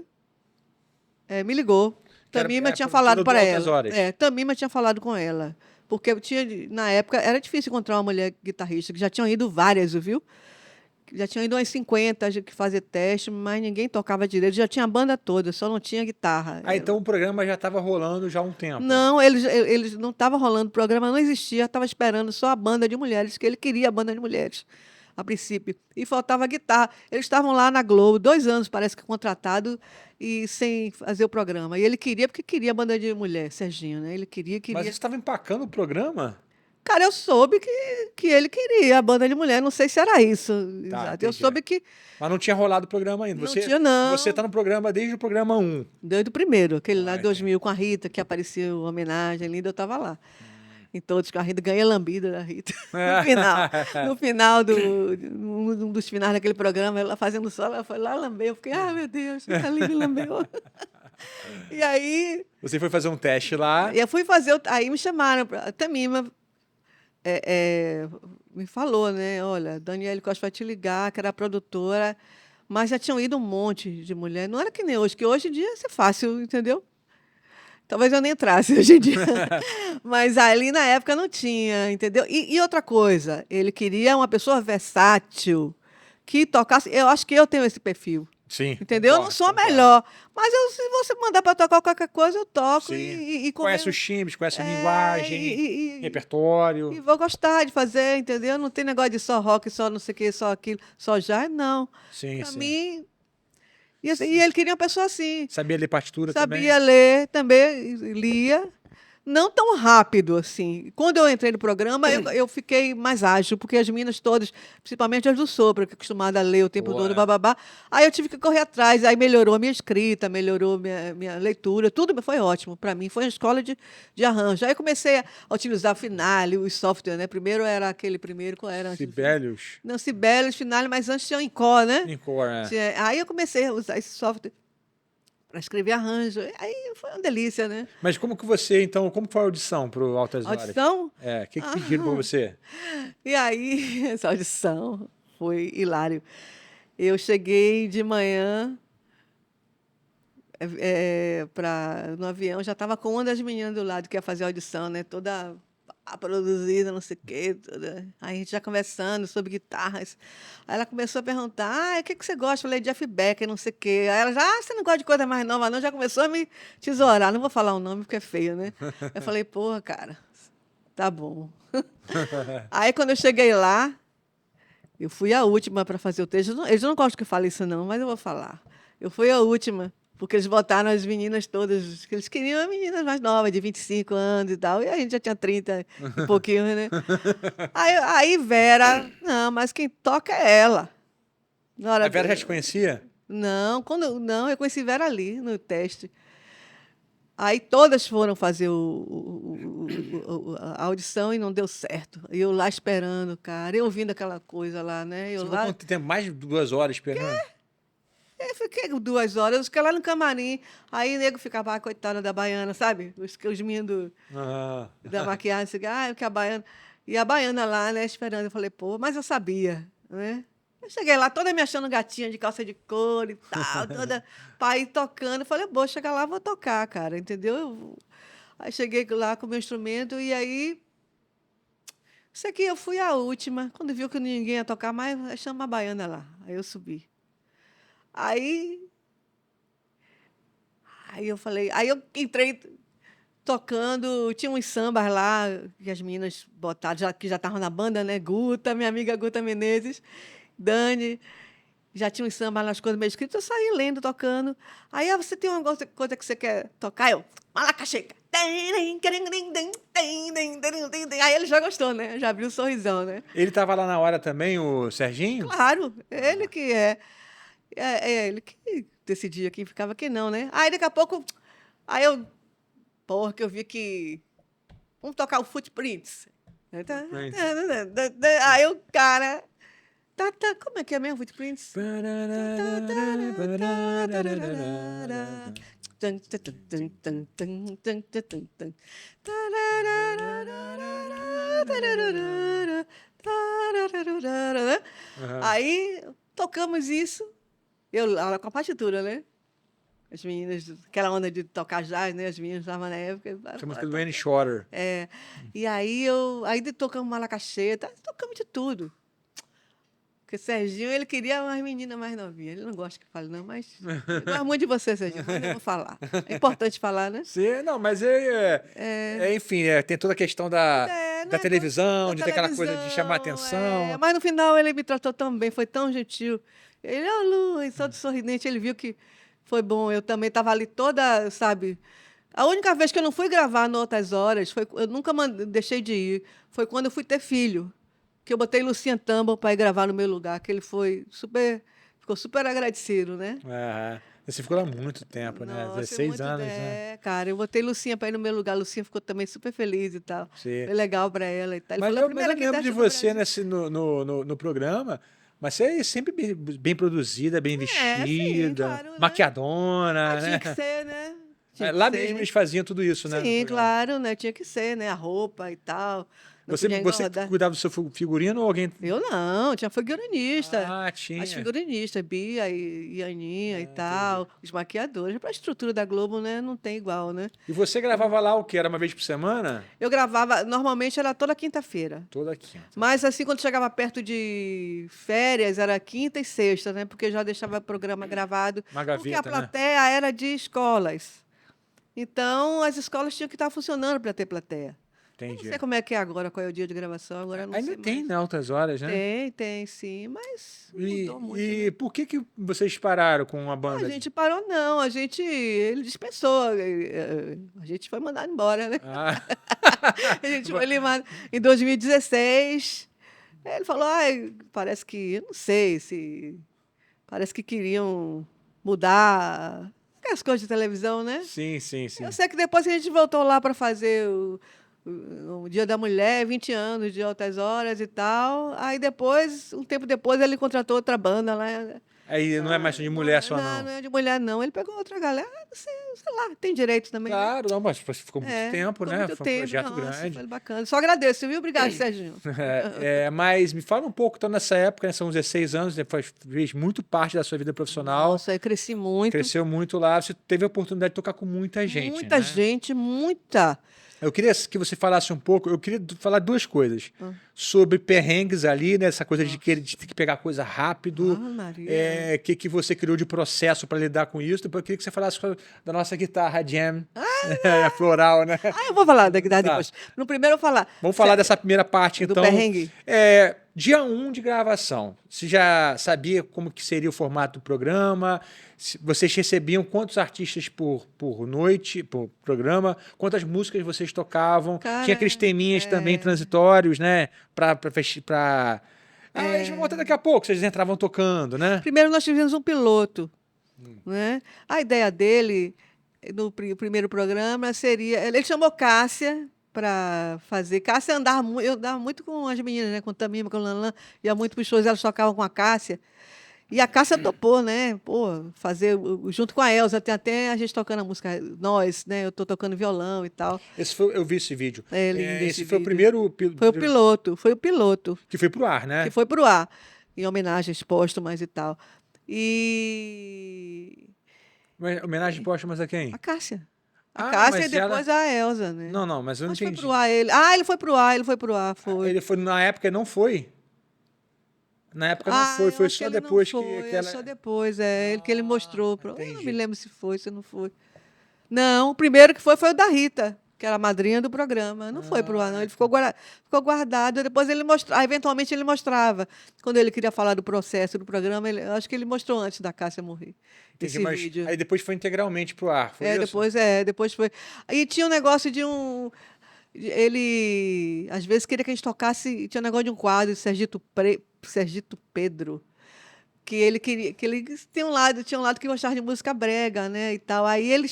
me ligou. Tamima tinha falado para ela. Tamima tinha falado com ela. Porque na época, era difícil encontrar uma mulher guitarrista, que já tinham ido várias, viu? Já tinham ido umas 50 que fazer teste, mas ninguém tocava direito. Já tinha a banda toda, só não tinha guitarra. Então o programa já estava rolando já há um tempo. Não, eles não estavam rolando, o programa não existia, estava esperando só a banda de mulheres, que ele queria a banda de mulheres, a princípio. E faltava guitarra. Eles estavam lá na Globo, 2 anos, parece que contratado, e sem fazer o programa. E ele queria, porque queria a banda de mulher, Serginho, né? Ele queria. Mas você estava empacando o programa? Cara, eu soube que ele queria a banda de mulher, não sei se era isso. Tá, exato. Eu soube que... Mas não tinha rolado o programa ainda. Não tinha, não. Você está no programa desde o programa 1. Desde o primeiro, aquele lá de 2000 com a Rita, que apareceu homenagem linda, eu estava lá. Em todos, que a Rita ganha lambida da Rita. No final um dos finais daquele programa, ela fazendo solo, ela foi lá lamber. Eu fiquei, meu Deus, Rita Lee me lambeu. E aí... Você foi fazer um teste lá. Eu fui fazer... Aí me chamaram, a Tamima me falou, né? Olha, Daniele Costa vai te ligar, que era a produtora, mas já tinham ido um monte de mulher. Não era que nem hoje, que hoje em dia ia ser fácil, entendeu? talvez eu nem entrasse hoje em dia. Mas ali na época não tinha, entendeu? E outra coisa, ele queria uma pessoa versátil, que tocasse. Eu acho que eu tenho esse perfil. Sim. Entendeu? Eu não sou a melhor. Mas se você mandar para tocar qualquer coisa, eu toco. Sim. E Conhece os timbres, conhece a É, linguagem, repertório. e vou gostar de fazer, entendeu? Não tem negócio de só rock, só não sei o que, só aquilo, só jazz, não. Sim, Para sim. mim. E ele queria uma pessoa assim. Sabia ler partitura também? Sabia ler também, lia. Não tão rápido assim. Quando eu entrei no programa, eu fiquei mais ágil, porque as meninas todas, principalmente as do sopro, que é acostumada a ler o tempo Boa, todo, é. bababá, aí eu tive que correr atrás, aí melhorou a minha escrita, melhorou minha leitura, tudo foi ótimo. Para mim, foi uma escola de arranjo. Aí eu comecei a utilizar o Finale, os software, né? Primeiro era aquele primeiro, qual era? Sibelius. Não, Sibelius, Finale, mas antes tinha o Encore, né? Encore, é. Aí eu comecei a usar esse software para escrever arranjo. Aí foi uma delícia, né? Mas como que você, então, como foi a audição pro Altas Horas? Audição? É, o que pediram pra você? E aí, essa audição foi hilário. Eu cheguei de manhã no avião, já estava com uma das meninas do lado que ia fazer a audição, né? Toda produzida, não sei o quê. Aí a gente já conversando sobre guitarras. Aí ela começou a perguntar, o que você gosta? Eu falei, Jeff Becker, não sei o quê. Aí ela já, você não gosta de coisa mais nova, não? Já começou a me tesourar. Não vou falar o nome porque é feio, né? Eu falei, porra, cara, tá bom. Aí quando eu cheguei lá, eu fui a última para fazer o texto. Eles não gostam que eu fale isso, não, mas eu vou falar. Eu fui a última, porque eles botaram as meninas todas, que eles queriam as meninas mais novas, de 25 anos e tal, e a gente já tinha 30 e pouquinho, né? Aí Vera, não, mas quem toca é ela. Na hora A Vera já te conhecia? Não, não, eu conheci Vera ali no teste. Aí todas foram fazer a audição e não deu certo. E eu lá esperando, cara, eu ouvindo aquela coisa lá, né? Eu Você ficou lá, quanto tempo? Mais de 2 horas esperando? eu fiquei 2 horas, eu fiquei lá no camarim. Aí o nego ficava, coitada da baiana, sabe? Os meninos Ah, da maquiagem, assim, que a baiana. E a baiana lá, né, esperando. Eu falei, pô, mas eu sabia, né? Eu cheguei lá toda me achando gatinha de calça de couro e tal, toda pra ir tocando. Eu falei, vou chegar lá, vou tocar, cara, entendeu? Aí cheguei lá com o meu instrumento e aí. Isso aqui eu fui a última. Quando viu que ninguém ia tocar mais, chama a baiana lá. Aí eu subi. Aí. Aí eu falei. Aí eu entrei tocando. Tinha uns sambas lá que as meninas botaram, que já estavam na banda, né? Guta, minha amiga Guta Menezes, Dani. Já tinha uns sambas nas coisas meio escritas. Eu saí lendo, tocando. Aí você tem uma coisa que você quer tocar? Eu. Malacaxeca. Aí ele já gostou, né? Já abriu um sorrisão, né? ele tava lá na hora também, o Serginho? Claro, ele que é ele que decidia quem ficava, quem não, né? Aí daqui a pouco, aí eu, porra, que eu vi que vamos tocar o Footprints. Aí o cara, como é que é mesmo, Footprints? Aham. Aí tocamos isso, eu lá com a partitura, né? As meninas, aquela onda de tocar jazz, né? As meninas estavam na época. Essa música do Annie Shorter. E aí tocamos malacaxeta, tocamos de tudo. Porque Serginho, ele queria umas meninas mais novinhas. Ele não gosta que fale, não, mas eu gosto muito de você, Serginho, mas eu vou falar. É importante falar, né? Sim, não, mas enfim, tem toda a questão da Não é televisão, da de ter aquela coisa de chamar atenção. mas no final ele me tratou tão bem, foi tão gentil. Ele, Lu, todo sorridente, ele viu que foi bom. Eu também estava ali toda, sabe? A única vez que eu não fui gravar no Outras Horas, eu nunca deixei de ir, foi quando eu fui ter filho. Que eu botei Lucian Tambor para ir gravar no meu lugar, que ele ficou super agradecido, né? Você ficou lá muito tempo, né? Nossa, 16 anos, né? cara, eu botei Lucinha para ir no meu lugar. Lucinha ficou também super feliz e tal. Sim. Foi legal para ela e tal. Mas eu lembro de você nesse no programa, mas você é sempre bem produzida, bem sim, vestida, claro, né? maquiadona, Tinha né? que ser, né? Tinha que Lá ser. mesmo eles faziam tudo isso, né? no Sim, programa. claro, né? Tinha que ser, né? A roupa e tal. Não Você podia engordar. cuidava do seu figurino ou alguém... Eu não, tinha figurinista. Ah, tinha. As figurinistas, Bia e Aninha e Entendi. tal, os maquiadores. Para a estrutura da Globo, né, não tem igual, né? E você gravava lá o quê? Era uma vez por semana? Eu gravava, normalmente era toda quinta-feira. Toda quinta. Mas assim, quando chegava perto de férias, era quinta e sexta, né? Porque eu já deixava o programa gravado. Uma Porque a gaveta, né? plateia era de escolas. Então, as escolas tinham que estar funcionando para ter plateia. Eu não Entendi. sei como é que é agora, qual é o dia de gravação, agora eu não Ainda sei tem, mais. né? Altas horas, né? Tem, sim, mas E, mudou muito, e né? por que vocês pararam com a A banda? gente parou, não. Ele dispensou. A gente foi mandado embora, né? Ah, A gente foi limado em 2016. Ele falou, ai, parece que, eu não sei se... Parece que queriam mudar as coisas de televisão, né? sim, sim, sim. Eu sei que depois que a gente voltou lá para fazer o Dia da Mulher, 20 anos de Altas Horas e tal. Aí depois, um tempo depois, ele contratou outra banda lá. Aí não é mais de mulher só, Não, não. não é de mulher, não. Ele pegou outra galera, sei lá, tem direito também, né? Claro, não, mas ficou muito tempo, Ficou né? muito Foi um tempo. projeto Nossa, grande. foi bacana. Só agradeço, viu? Obrigado, Serginho. Mas me fala um pouco, então, nessa época, né, são 16 anos, né, fez muito parte da sua vida profissional, Nossa, eu cresci muito. cresceu muito lá, você teve a oportunidade de tocar com muita gente, Muita né? gente, muita. Eu queria que você falasse um pouco, eu queria falar duas coisas. Sobre perrengues ali, né? Essa coisa de ter que pegar coisa rápido. Ah, Maria. Que você criou de processo para lidar com isso. Depois eu queria que você falasse da nossa guitarra jam, a floral, né? Ah, eu vou falar da guitarra Tá. depois. No primeiro eu vou falar. Vamos falar dessa primeira parte, Do então. perrengue? Dia 1 de gravação. Você já sabia como que seria o formato do programa? Vocês recebiam quantos artistas por noite, por programa? Quantas músicas vocês tocavam? Cara, Tinha aqueles teminhas também transitórios, né? A gente vai voltar daqui a pouco, vocês entravam tocando, né? Primeiro nós tivemos um piloto, né? A ideia dele, no primeiro programa, seria... Ele chamou Cássia para fazer. Cássia andava muito... Eu andava muito com as meninas, né? Com o Tamima, com o Lanlan. Ia muito para os shows, elas tocavam com a Cássia. E a Cássia topou, né? Pô, fazer junto com a Elza, tem até a gente tocando a música Nós, né? Eu tô tocando violão e tal. Eu vi esse vídeo. É lindo Esse esse foi o vídeo. primeiro Foi o piloto que foi pro ar, né? que foi pro ar, em homenagens póstumas e tal. E Homenagem póstumas a quem? a Cássia. A Ah, Cássia mas e depois a Elza, né? Não, mas eu não Mas foi entendi. pro ar ele. Ah, ele foi pro ar, foi. Ele foi, na época não foi? Na época não foi, eu foi acho só ele não depois foi, que é ela... só depois, ele que ele mostrou. Eu não entendi. me lembro se foi, se não foi. Não, o primeiro que foi o da Rita, que era a madrinha do programa. Não foi pro ar, não. Ele ficou guardado. Depois ele mostrava, eventualmente ele mostrava. Quando ele queria falar do processo do programa, eu acho que ele mostrou antes da Cássia morrer. Entendi, Esse mas vídeo. aí depois foi integralmente pro ar, foi isso? Depois foi. E tinha um negócio de um. Ele, às vezes, queria que a gente tocasse. Tinha um negócio de um quadro, Sergito Pedro, que ele queria. Que ele tinha um lado que gostava de música brega, né? E tal. Aí ele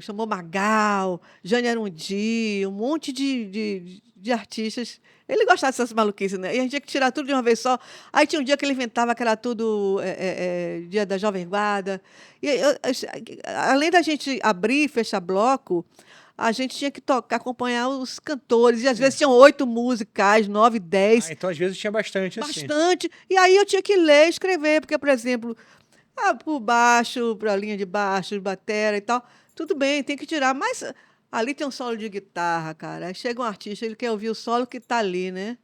chamou Magal, Jane Arundi, um monte de artistas. Ele gostava dessas maluquices, né? E a gente tinha que tirar tudo de uma vez só. Aí tinha um dia que ele inventava que era tudo dia da Jovem Guarda. E além da gente abrir e fechar bloco, a gente tinha que tocar, acompanhar os cantores. E às vezes tinham 8 musicais, 9, 10. Então às vezes tinha bastante assim. Bastante. E aí eu tinha que ler e escrever, porque, por exemplo, por baixo, para a linha de baixo, de batera e tal, tudo bem, tem que tirar. Mas ali tem um solo de guitarra, cara. Aí chega um artista, ele quer ouvir o solo que está ali, né?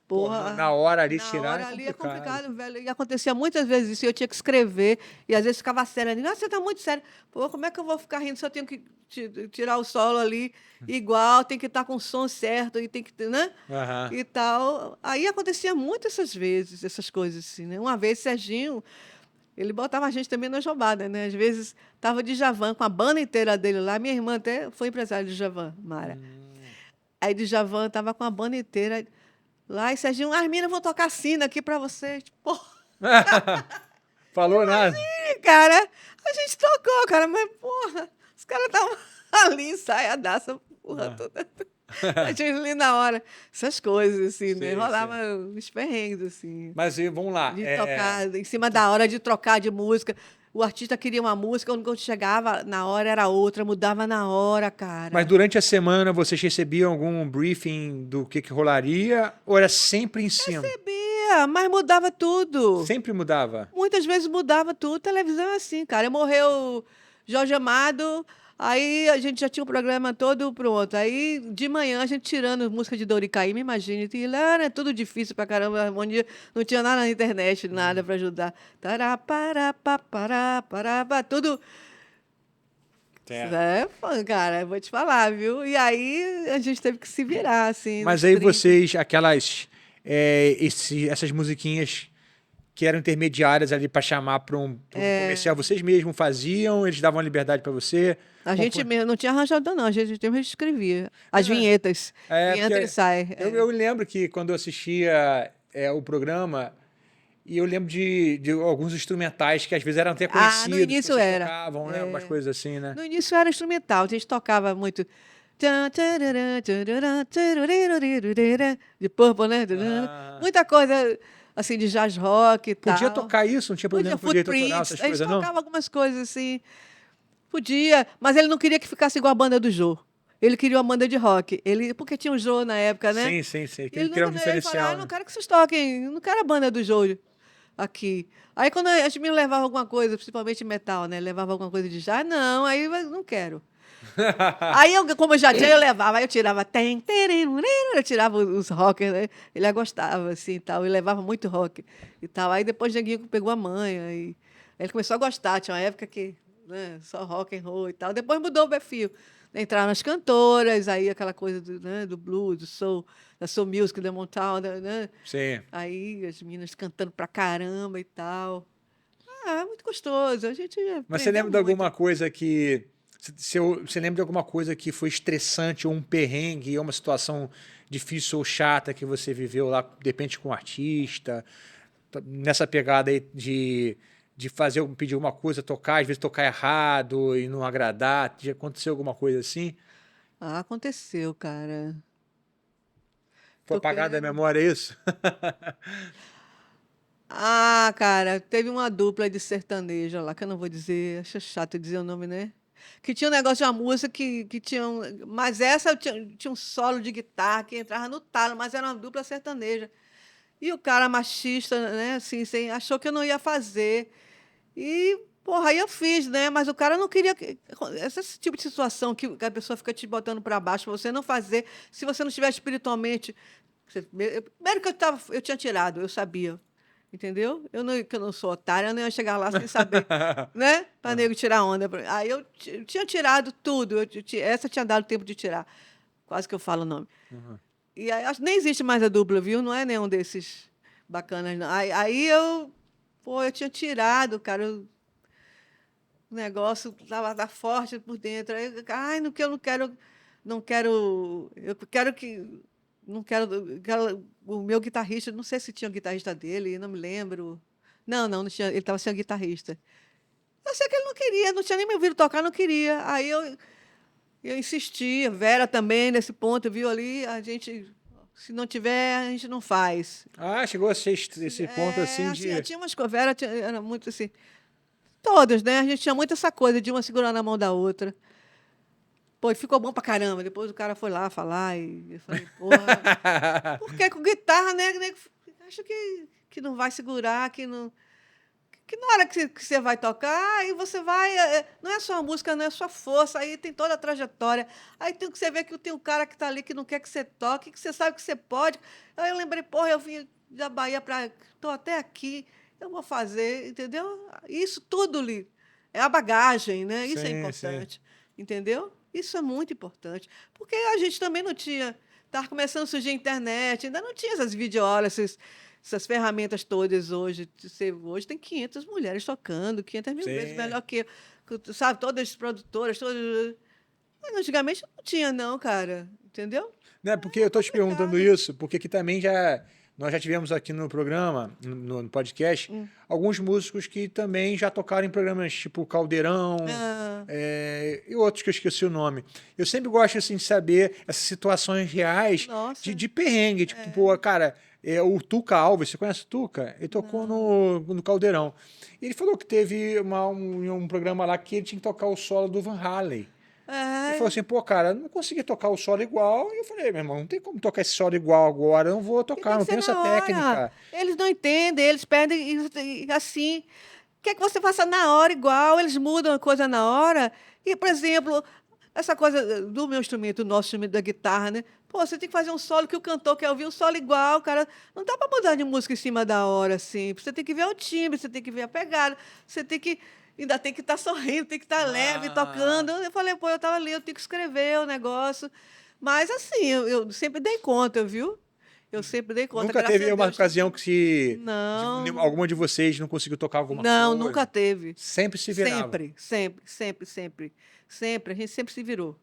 Porra, Na hora ali na tirar hora é ali é complicado. complicado, velho. E acontecia muitas vezes isso. Eu tinha que escrever, e às vezes ficava séria. Ah, você está muito sério. Pô, como é que eu vou ficar rindo se eu tenho que tirar o solo ali igual, tem que estar com o som certo, e tem que, né? Aham. E tal. Aí acontecia muito essas vezes, essas coisas assim, né? Uma vez, Serginho, ele botava a gente também na jogada, né? Às vezes estava de Djavan, com a banda inteira dele lá. Minha irmã até foi empresária de Djavan, Mara. Aí Djavan estava com a banda inteira lá, e Serginho, as meninas vão tocar sino aqui para vocês. Pô, Falou nada. cara, a gente tocou, cara, mas, porra, os caras estavam ali, ensaiadaça, porra toda. A gente ali na hora. Essas coisas, assim, né? Sim, Rolava uns perrengues, assim. Mas vamos lá. De tocar, em cima da hora de trocar de música. o artista queria uma música, quando chegava na hora era outra, mudava na hora, cara. Mas durante a semana vocês recebiam algum briefing do que rolaria ou era sempre em cima? Recebia, mas mudava tudo. Sempre mudava? Muitas vezes mudava tudo. Televisão é assim, cara. Morreu Jorge Amado, aí a gente já tinha o programa todo pronto. Aí, de manhã, a gente tirando música de Doricaíma, imagine. E lá era tudo difícil pra caramba, a harmonia. Não tinha nada na internet, nada pra ajudar. Tará, pará, pá, pará, pará, pá, tudo... É, pô, cara, eu vou te falar, viu? E aí a gente teve que se virar, assim. Mas nos aí 30. vocês, essas musiquinhas que eram intermediárias ali para chamar para um comercial, vocês mesmos faziam? Eles davam liberdade para você? A gente mesmo não tinha arranjado, não. A gente mesmo escrevia. As vinhetas. Vinheta porque e sai. eu lembro que quando eu assistia o programa, e eu lembro de alguns instrumentais que às vezes eram até conhecidos, no início que vocês era. tocavam, né? Umas coisas assim, né? No início era instrumental. A gente tocava muito. De Purple, né? Muita coisa assim de jazz rock e tal. Podia tocar isso? Não tinha problema com direito autoral, essas a gente coisas, não? tocava algumas coisas assim. Podia, mas ele não queria que ficasse igual a banda do Jô. Ele queria uma banda de rock. Porque tinha o Jô na época, né? Sim. Ele Queria um ele diferencial. falava, não quero que vocês toquem, não quero a banda do Jô aqui. Aí quando as meninas levavam alguma coisa, principalmente metal, né? Levava alguma coisa de jazz, não, aí eu não quero. Aí, como eu já tinha, eu levava, aí eu tirava, eu tirava os rockers, né? Ele gostava, assim, e tal, e levava muito rock e tal. Aí depois o Neguinho pegou a manha, e aí ele começou a gostar, tinha uma época que, né, só rock and roll e tal. Depois mudou o perfil, entraram as cantoras, aí aquela coisa do blues, do soul, da soul music, da Motown, né? Sim. Aí as meninas cantando pra caramba e tal. Muito gostoso, a gente Mas você lembra de aprendeu alguma muito. coisa que... Você lembra de alguma coisa que foi estressante, ou um perrengue, ou uma situação difícil ou chata que você viveu lá, de repente, com um artista, nessa pegada aí de pedir alguma coisa, tocar, às vezes tocar errado e não agradar? Já aconteceu alguma coisa assim? Aconteceu, cara. Foi Tô apagado da querendo. memória isso? Cara, teve uma dupla de sertaneja lá, que eu não vou dizer, acho chato dizer o nome, né? Que tinha um negócio de uma música que tinha mas essa tinha um solo de guitarra que entrava no talo, mas era uma dupla sertaneja. E o cara machista, né, assim, achou que eu não ia fazer. E, porra, aí eu fiz, né? Mas o cara não queria. Esse tipo de situação que a pessoa fica te botando para baixo, pra você não fazer, se você não estiver espiritualmente. Primeiro que eu tinha tirado, eu sabia. Entendeu? Que eu não sou otária, eu não ia chegar lá sem saber, né? Para nego tirar onda. Aí eu tinha tirado tudo. Essa tinha dado tempo de tirar. Quase que eu falo o nome. E aí, acho que nem existe mais a dupla, viu? Não é nenhum desses bacanas, não. Aí eu tinha tirado, cara. O negócio estava forte por dentro. Aí, eu não quero, eu quero que, não quero, o meu guitarrista, não sei se tinha o guitarrista dele, não me lembro. Não tinha, ele estava sem o guitarrista. Eu sei que ele não queria, não tinha nem me ouvido tocar, não queria. Aí eu insistia, Vera também, nesse ponto, viu ali, se não tiver, a gente não faz. Chegou a ser esse ponto assim Assim, tinha umas Vera era muito assim, todas, né? A gente tinha muito essa coisa de uma segurando a mão da outra. Pô, e ficou bom pra caramba. Depois o cara foi lá falar e eu falei, porra, porque com guitarra, né? Acho que não vai segurar, que não. Que na hora que você vai tocar, aí você vai. Não é só a música, não é só força, aí tem toda a trajetória. Aí tem que você ver que tem um cara que está ali que não quer que você toque, que você sabe que você pode. Aí eu lembrei, porra, eu vim da Bahia para. Estou até aqui, eu vou fazer, entendeu? Isso tudo ali. É a bagagem, né? Isso é Sim, importante. Entendeu? Isso é muito importante. Porque a gente também não tinha. Estava começando a surgir a internet, ainda não tinha essas videoaulas, essas ferramentas todas hoje. Hoje tem 500 mulheres tocando, 500 mil vezes melhor que eu, sabe? Todas as produtoras, todas. Mas antigamente não tinha, não, cara. Entendeu? Né, porque eu estou te perguntando isso, porque aqui também nós já tivemos aqui no programa, no podcast, alguns músicos que também já tocaram em programas tipo Caldeirão, e outros que eu esqueci o nome. Eu sempre gosto assim, de saber essas situações reais de perrengue. Tipo, pô, cara, o Tuca Alves, você conhece o Tuca? Ele tocou no Caldeirão. Ele falou que teve um programa lá que ele tinha que tocar o solo do Van Halen. Ele falou É, assim, pô, cara, eu não consegui tocar o solo igual. E eu falei, meu irmão, não tem como tocar esse solo igual agora, eu não vou e tocar, tem não que ser tenho essa na hora. técnica. Eles não entendem, eles pedem assim. Quer que você faça na hora igual, eles mudam a coisa na hora. E, por exemplo, essa coisa do meu instrumento, do nosso instrumento da guitarra, né? Pô, você tem que fazer um solo que o cantor quer ouvir um solo igual, cara. Não dá para mudar de música em cima da hora, assim. Você tem que ver o timbre, você tem que ver a pegada, você tem que. Ainda tem que estar sorrindo, tem que estar leve, Ah, tocando. Eu falei, pô, eu estava ali, eu tenho que escrever o negócio. Mas, assim, eu sempre dei conta, viu? Eu sempre dei conta, nunca graças a teve uma Deus. ocasião que Não, alguma de vocês não conseguiu tocar alguma não, coisa. nunca teve. Sempre se virava. Sempre, sempre, sempre, sempre. Sempre, a gente sempre se virou.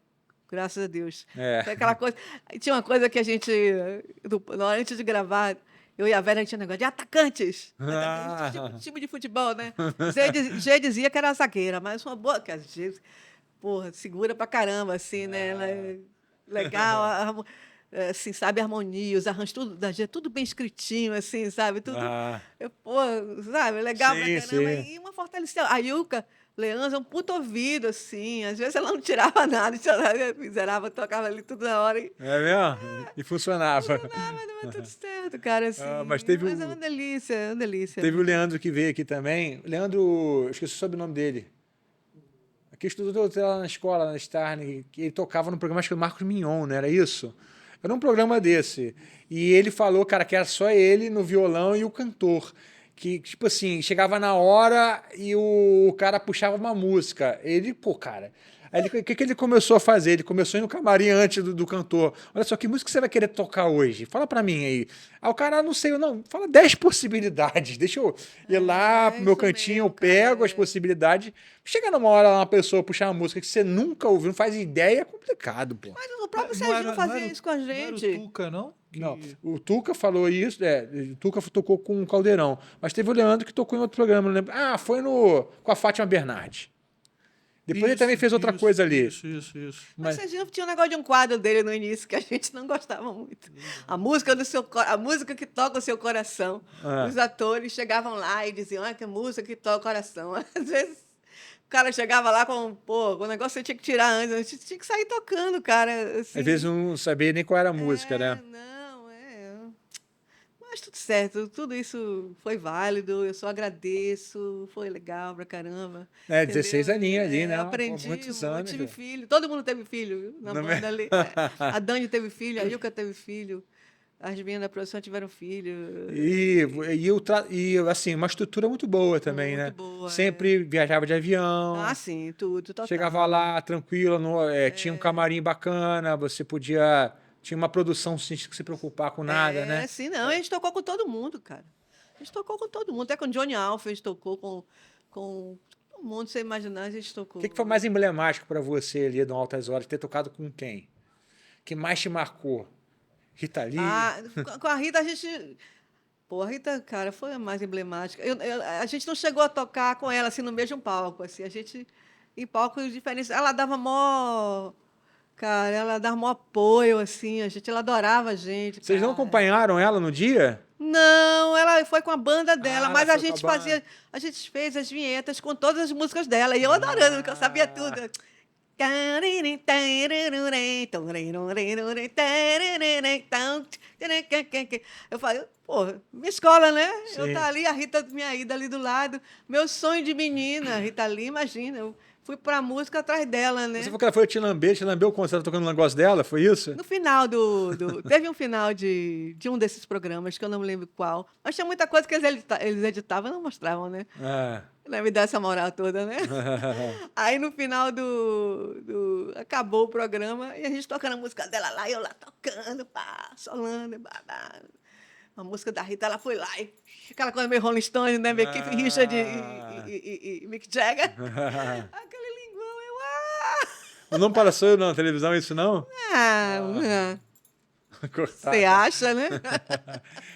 Graças a Deus. É. Foi aquela coisa. Tinha uma coisa que a gente, antes de gravar, eu e a Vera, a gente tinha um negócio de atacantes. Atacantes, tipo Ah, time de futebol, né? Zé dizia que era zagueira, mas uma boa. Que a gente, porra, segura pra caramba, assim, né? Ela é legal, assim, sabe, harmonia, os arranjos, tudo da gente, tudo bem escritinho, assim, sabe? Tudo. ah, Pô, sabe, legal pra sim, caramba. sim. E uma fortaleceu. A Ilka Leandro é um puto ouvido, assim. Às vezes ela não tirava nada, tirava, miserável, tocava ali tudo na hora e É mesmo? E funcionava. funcionava, dava tudo certo, cara, Ah, mas assim. Mas é uma delícia. teve o Leandro que veio aqui também. O Leandro, eu esqueci o sobrenome dele. Aqui estudou lá na escola, na Starne, que ele tocava no programa, acho que do Marcos Mignon, não era isso? Era um programa desse. E ele falou, cara, que era só ele no violão e o cantor. Que, tipo assim, chegava na hora e o cara puxava uma música. Ele, pô, cara. Aí o que ele começou a fazer? Ele começou a ir no camarim antes do cantor. Olha só, que música você vai querer tocar hoje? Fala pra mim aí. Aí o cara, não sei, não, fala 10 possibilidades. Deixa eu ir lá pro É meu isso cantinho, eu mesmo, cara. pego as possibilidades. Chega numa hora lá uma pessoa puxar uma música que você nunca ouviu, não faz ideia, é complicado, pô. Mas o próprio Não Serginho era, não fazia era, isso com a não era o gente. Tuca, não? Não, o Tuca falou isso, o Tuca tocou com o Caldeirão, mas teve o Leandro que tocou em outro programa, não lembro. Ah, foi com a Fátima Bernardes. Depois ele também fez outra coisa ali. Isso. Mas Mas, Serginho tinha um negócio de um quadro dele no início que a gente não gostava muito. A música que toca o seu coração. Ah. Os atores chegavam lá e diziam, que música que toca o coração. Às vezes o cara chegava lá com o negócio que você tinha que tirar antes, a gente tinha que sair tocando, cara. Assim. às vezes não sabia nem qual era a música, né? Não, é. Mas tudo certo, tudo isso foi válido, eu só agradeço, foi legal pra caramba. É, Entendeu? 16 aninhos ali, né? Eu Pô, aprendi, muitos eu anos. tive Velho. filho, todo mundo teve filho, viu, na Não banda é? ali. A Dani teve filho, a Ilka teve filho, as meninas da produção tiveram filho. E assim, uma estrutura muito boa também, Muito né? boa, Sempre viajava de Ah, avião, sim, tudo, total. chegava lá tranquilo, tinha um camarim bacana, você podia. Tinha uma produção sem se preocupar com nada, né? Sim, não, a gente tocou com todo mundo, cara. A gente tocou com todo mundo, até com o Johnny Alfa, a gente tocou com todo mundo, você imaginar, a gente O tocou. que foi mais emblemático para você ali no Altas Horas, ter tocado com quem? Que mais te marcou? Rita Lee? Com a Rita, a gente. Pô, a Rita, cara, foi a mais emblemática. A gente não chegou a tocar com ela assim no mesmo palco. Assim, a gente, em palcos diferentes. Ela dava mó. Cara, ela dava mó apoio, assim, ela adorava a gente, Vocês não cara. acompanharam ela no dia? Não, ela foi com a banda dela, Ah, mas ela foi com a banda. a gente fez as vinhetas com todas as músicas dela, e eu adorando, porque eu sabia tudo. Eu falei, pô, minha escola, né? Eu Sim. tá ali, a Rita, minha ida ali do lado, meu sonho de menina, Rita Lee, imagina, eu fui pra música atrás dela, né? Você falou que ela foi te lambeu quando você estava tocando um negócio dela, foi isso? No final teve um final de um desses programas, que eu não me lembro qual, mas tinha muita coisa que eles editavam e não mostravam, né? Ah. Não me dá essa moral toda, né? Aí no final acabou o programa e a gente tocando a música dela lá, e eu lá tocando, pá, solando, babá. A música da Rita, ela foi lá, e aquela coisa meio Rolling Stones, né? Meio Keith Richard e Mick Jagger. Aquele linguão, O Não Passou na televisão isso não? Cortado. você acha, né?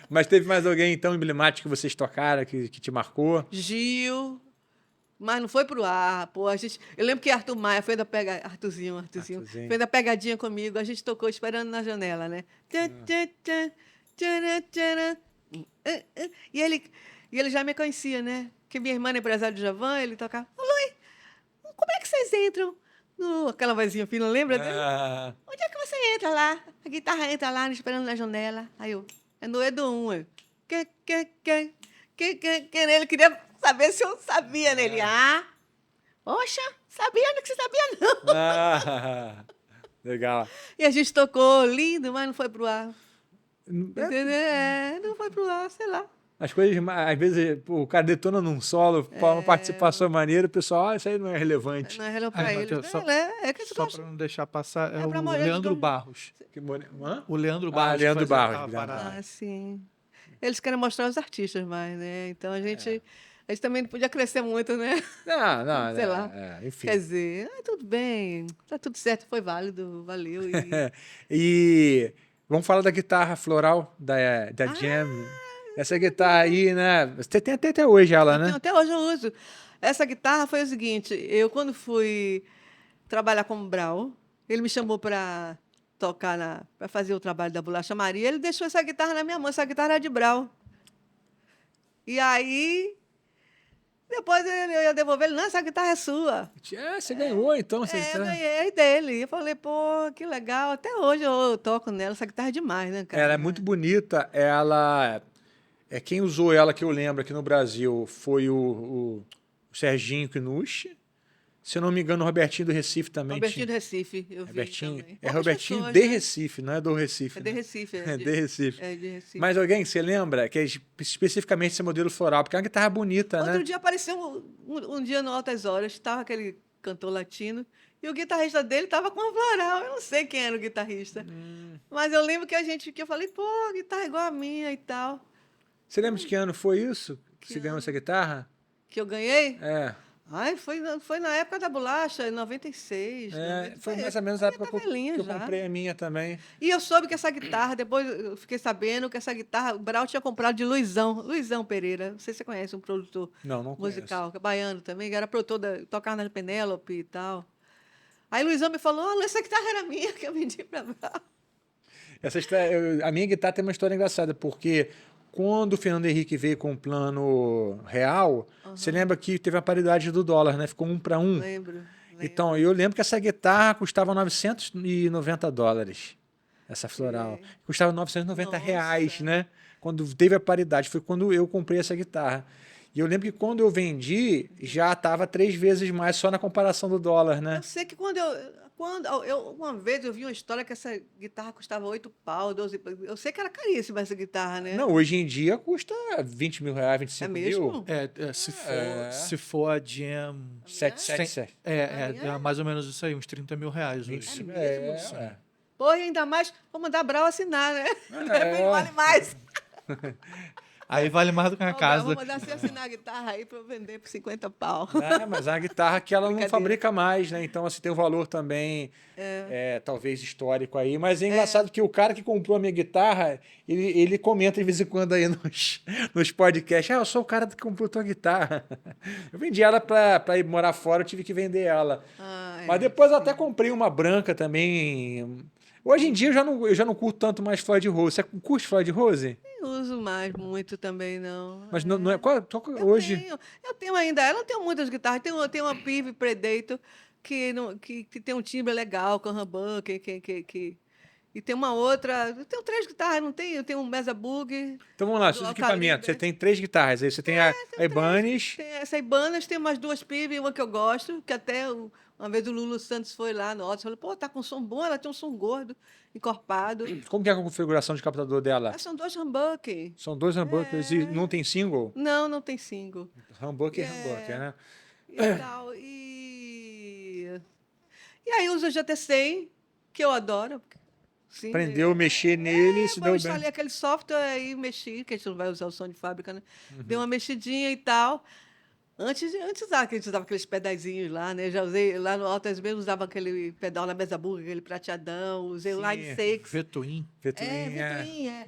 Mas teve mais alguém então emblemático que vocês tocaram, que te marcou? Gil, mas não foi pro ar, pô, eu lembro que Arthur Maia fez Arthurzinho, Arthurzinho. fez a pegadinha comigo, a gente tocou Esperando na Janela, né? Tã, tã, tã, Tcharam, tcharam. E ele já me conhecia, né? Porque minha irmã é empresária de Djavan, ele tocava. Ô, Luiz, como é que vocês entram? Aquela vozinha fina, lembra dele? Ah, Onde é que você entra lá? A guitarra entra lá, esperando na janela. Aí eu, é no Edo 1. Ele queria saber se eu sabia nele. Poxa, sabia, não que você sabia, não. legal. E a gente tocou lindo, mas não foi pro ar. Entendeu? Não foi pro ar, sei lá. As coisas, às vezes, pô, o cara detona num solo, uma participação maneira, o pessoal, isso aí não é relevante. Não é relou pra Mas, ele. Matheus, É que tu só gosta. para não deixar passar, é É pra o molhar de Leandro dormir. Barros. Hã? O Leandro Barros. que Leandro fazia Barros, aquela Leandro parada. Sim. Eles querem mostrar os artistas mais, né? Então a gente também não podia crescer muito, né? Não, Sei lá. enfim. Quer dizer, tudo bem, tá tudo certo, foi válido, valeu. E vamos falar da guitarra floral da Jam. Essa guitarra aí, né? Você tem até hoje ela, né? Até hoje eu uso. Essa guitarra foi o seguinte, eu quando fui trabalhar como Brau, ele me chamou para tocar para fazer o trabalho da Bolacha Maria, ele deixou essa guitarra na minha mão, essa guitarra era de Brau. E aí, depois eu ia devolver ele, não, essa guitarra é sua. Você ganhou, então. Você Eu ganhei dele. Eu falei, pô, que legal. Até hoje eu toco nela. Essa guitarra é demais, né, cara? Ela é muito bonita. Ela. Quem usou ela que eu lembro aqui no Brasil foi o Serginho Knucci. Se eu não me engano, o Robertinho do Recife também Robertinho tinha. do Recife, eu vi Robertinho, também. é Poucas Robertinho pessoas, de né? Recife, não é do Recife. É de né? Recife. É de Recife. É de Recife. Mas alguém, você lembra que é especificamente esse modelo floral? Porque é uma guitarra bonita, né? Outro dia apareceu um dia no Altas Horas, estava aquele cantor latino, e o guitarrista dele estava com uma floral. Eu não sei quem era o guitarrista. Mas eu lembro que eu falei, pô, a guitarra é igual a minha e tal. Você lembra de que ano foi isso? Que Que você ganhou ano? essa guitarra? Que eu ganhei? É. Ai, foi na época da bolacha, em 96. Foi mais ou menos a época tá velhinha que eu já. comprei a minha também. E eu soube que essa guitarra, depois eu fiquei sabendo que essa guitarra, o Brau tinha comprado de Luizão Pereira. Não sei se você conhece, um produtor Não musical, que é baiano também, que era produtor, tocava na Penélope e tal. Aí Luizão me falou, essa guitarra era minha, que eu vendi pra Brau. A minha guitarra tem uma história engraçada, porque quando o Fernando Henrique veio com o plano real, você lembra que teve a paridade do dólar, né? Ficou 1 para 1. Lembro. Então, eu lembro que essa guitarra custava $990, essa floral. Custava R$ 990, Nossa. né? Quando teve a paridade, foi quando eu comprei essa guitarra. E eu lembro que quando eu vendi, já estava 3 vezes mais só na comparação do dólar, né? Eu sei que uma vez eu vi uma história que essa guitarra custava 8 pau, 12 pau. Eu sei que era caríssima essa guitarra, né? Não, hoje em dia custa R$ 20 mil, 25 É mil. mesmo? Se for a Jam... 7. É mais ou menos isso aí, uns R$ 30 mil hoje. mesmo? É. Pô, e ainda mais, vou mandar a Brau assinar, né? É. Vale mais. Aí vale mais do que uma Vou casa. mandar você assinar a guitarra aí para eu vender por 50 pau. Mas é uma guitarra que ela não Brincadeira. fabrica mais, né? Então, assim, tem um valor também, talvez histórico aí. Mas é engraçado que o cara que comprou a minha guitarra, ele comenta de vez em quando aí nos podcasts: eu sou o cara que comprou a tua guitarra. Eu vendi ela para ir morar fora, eu tive que vender ela. Mas depois eu até comprei uma branca também. Hoje em dia eu já não curto tanto mais Floyd Rose. Você curte Floyd Rose? Não uso mais muito também, não. Mas não é. Toca Eu hoje. eu tenho ainda. Eu não tenho muitas guitarras. Eu tenho uma Pive Predator que tem um timbre legal, com humbucker, e tem uma outra. Eu tenho 3 guitarras, não tenho? Eu tenho um Mesa Bug. Então vamos lá, Do seus Alcalibre. equipamentos. Você tem 3 guitarras. Aí você tem a Ibanez. Tem essa Ibanez, tem umas 2 Pive, uma que eu gosto, que até uma vez o Lulu Santos foi lá no Alto e falou, pô, tá com som bom, ela tem um som gordo, encorpado. Como que é a configuração de captador dela? São 2 humbucker. São 2 humbuckers e não tem single? Não tem single. Humbucker e humbucker, né? E tal. E aí uso o GT100, que eu adoro. Sim, Aprendeu a mexer nele, se eu deu instalei bem. aquele software e mexi, que a gente não vai usar o som de fábrica, né? Dei uma mexidinha e tal. Antes que a gente usava aqueles pedazinhos lá, né? Já usei lá no Altas mesmo, usava aquele pedal na Mesa Burger, aquele prateadão, usei o Line 6. Vetuim. Vetuinha.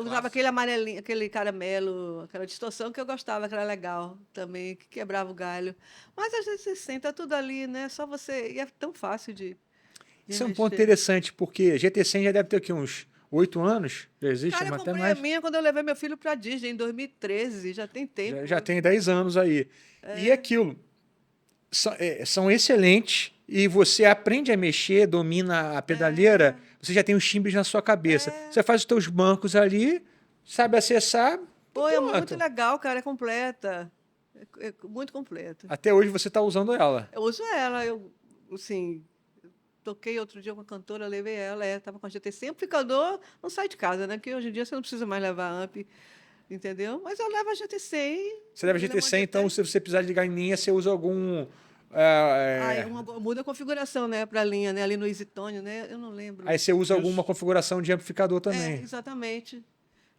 Usava aquele amarelinho, aquele caramelo, aquela distorção que eu gostava, que era legal também, que quebrava o galho. Mas às vezes você senta tudo ali, né? Só você. E é tão fácil de Isso é um mexer. ponto interessante, porque GT100 já deve ter aqui uns 8 anos? Já existe, Cara, eu mas até comprei a mais. minha quando eu levei meu filho pra Disney, em 2013. Já tem tempo. Já tem 10 anos aí. E aquilo, são excelentes e você aprende a mexer, domina a pedaleira, você já tem os timbres na sua cabeça. Você faz os teus bancos ali, sabe acessar, Pô, é muito pronto. legal, cara. É completa. É muito completa. Até hoje você está usando ela. Eu uso ela. Eu, assim, toquei outro dia com uma cantora, levei ela. Tava com a GT100. Amplificador não sai de casa, né? Porque hoje em dia você não precisa mais levar amp, entendeu? Mas eu levo a GT100. Você leva ela é uma GT100, então se você precisar de ligar em linha, você usa algum... Aí muda a configuração, né, para a linha, né, ali no EasyTone, né? Eu não lembro. Aí você usa Isso. alguma configuração de amplificador É, também. exatamente.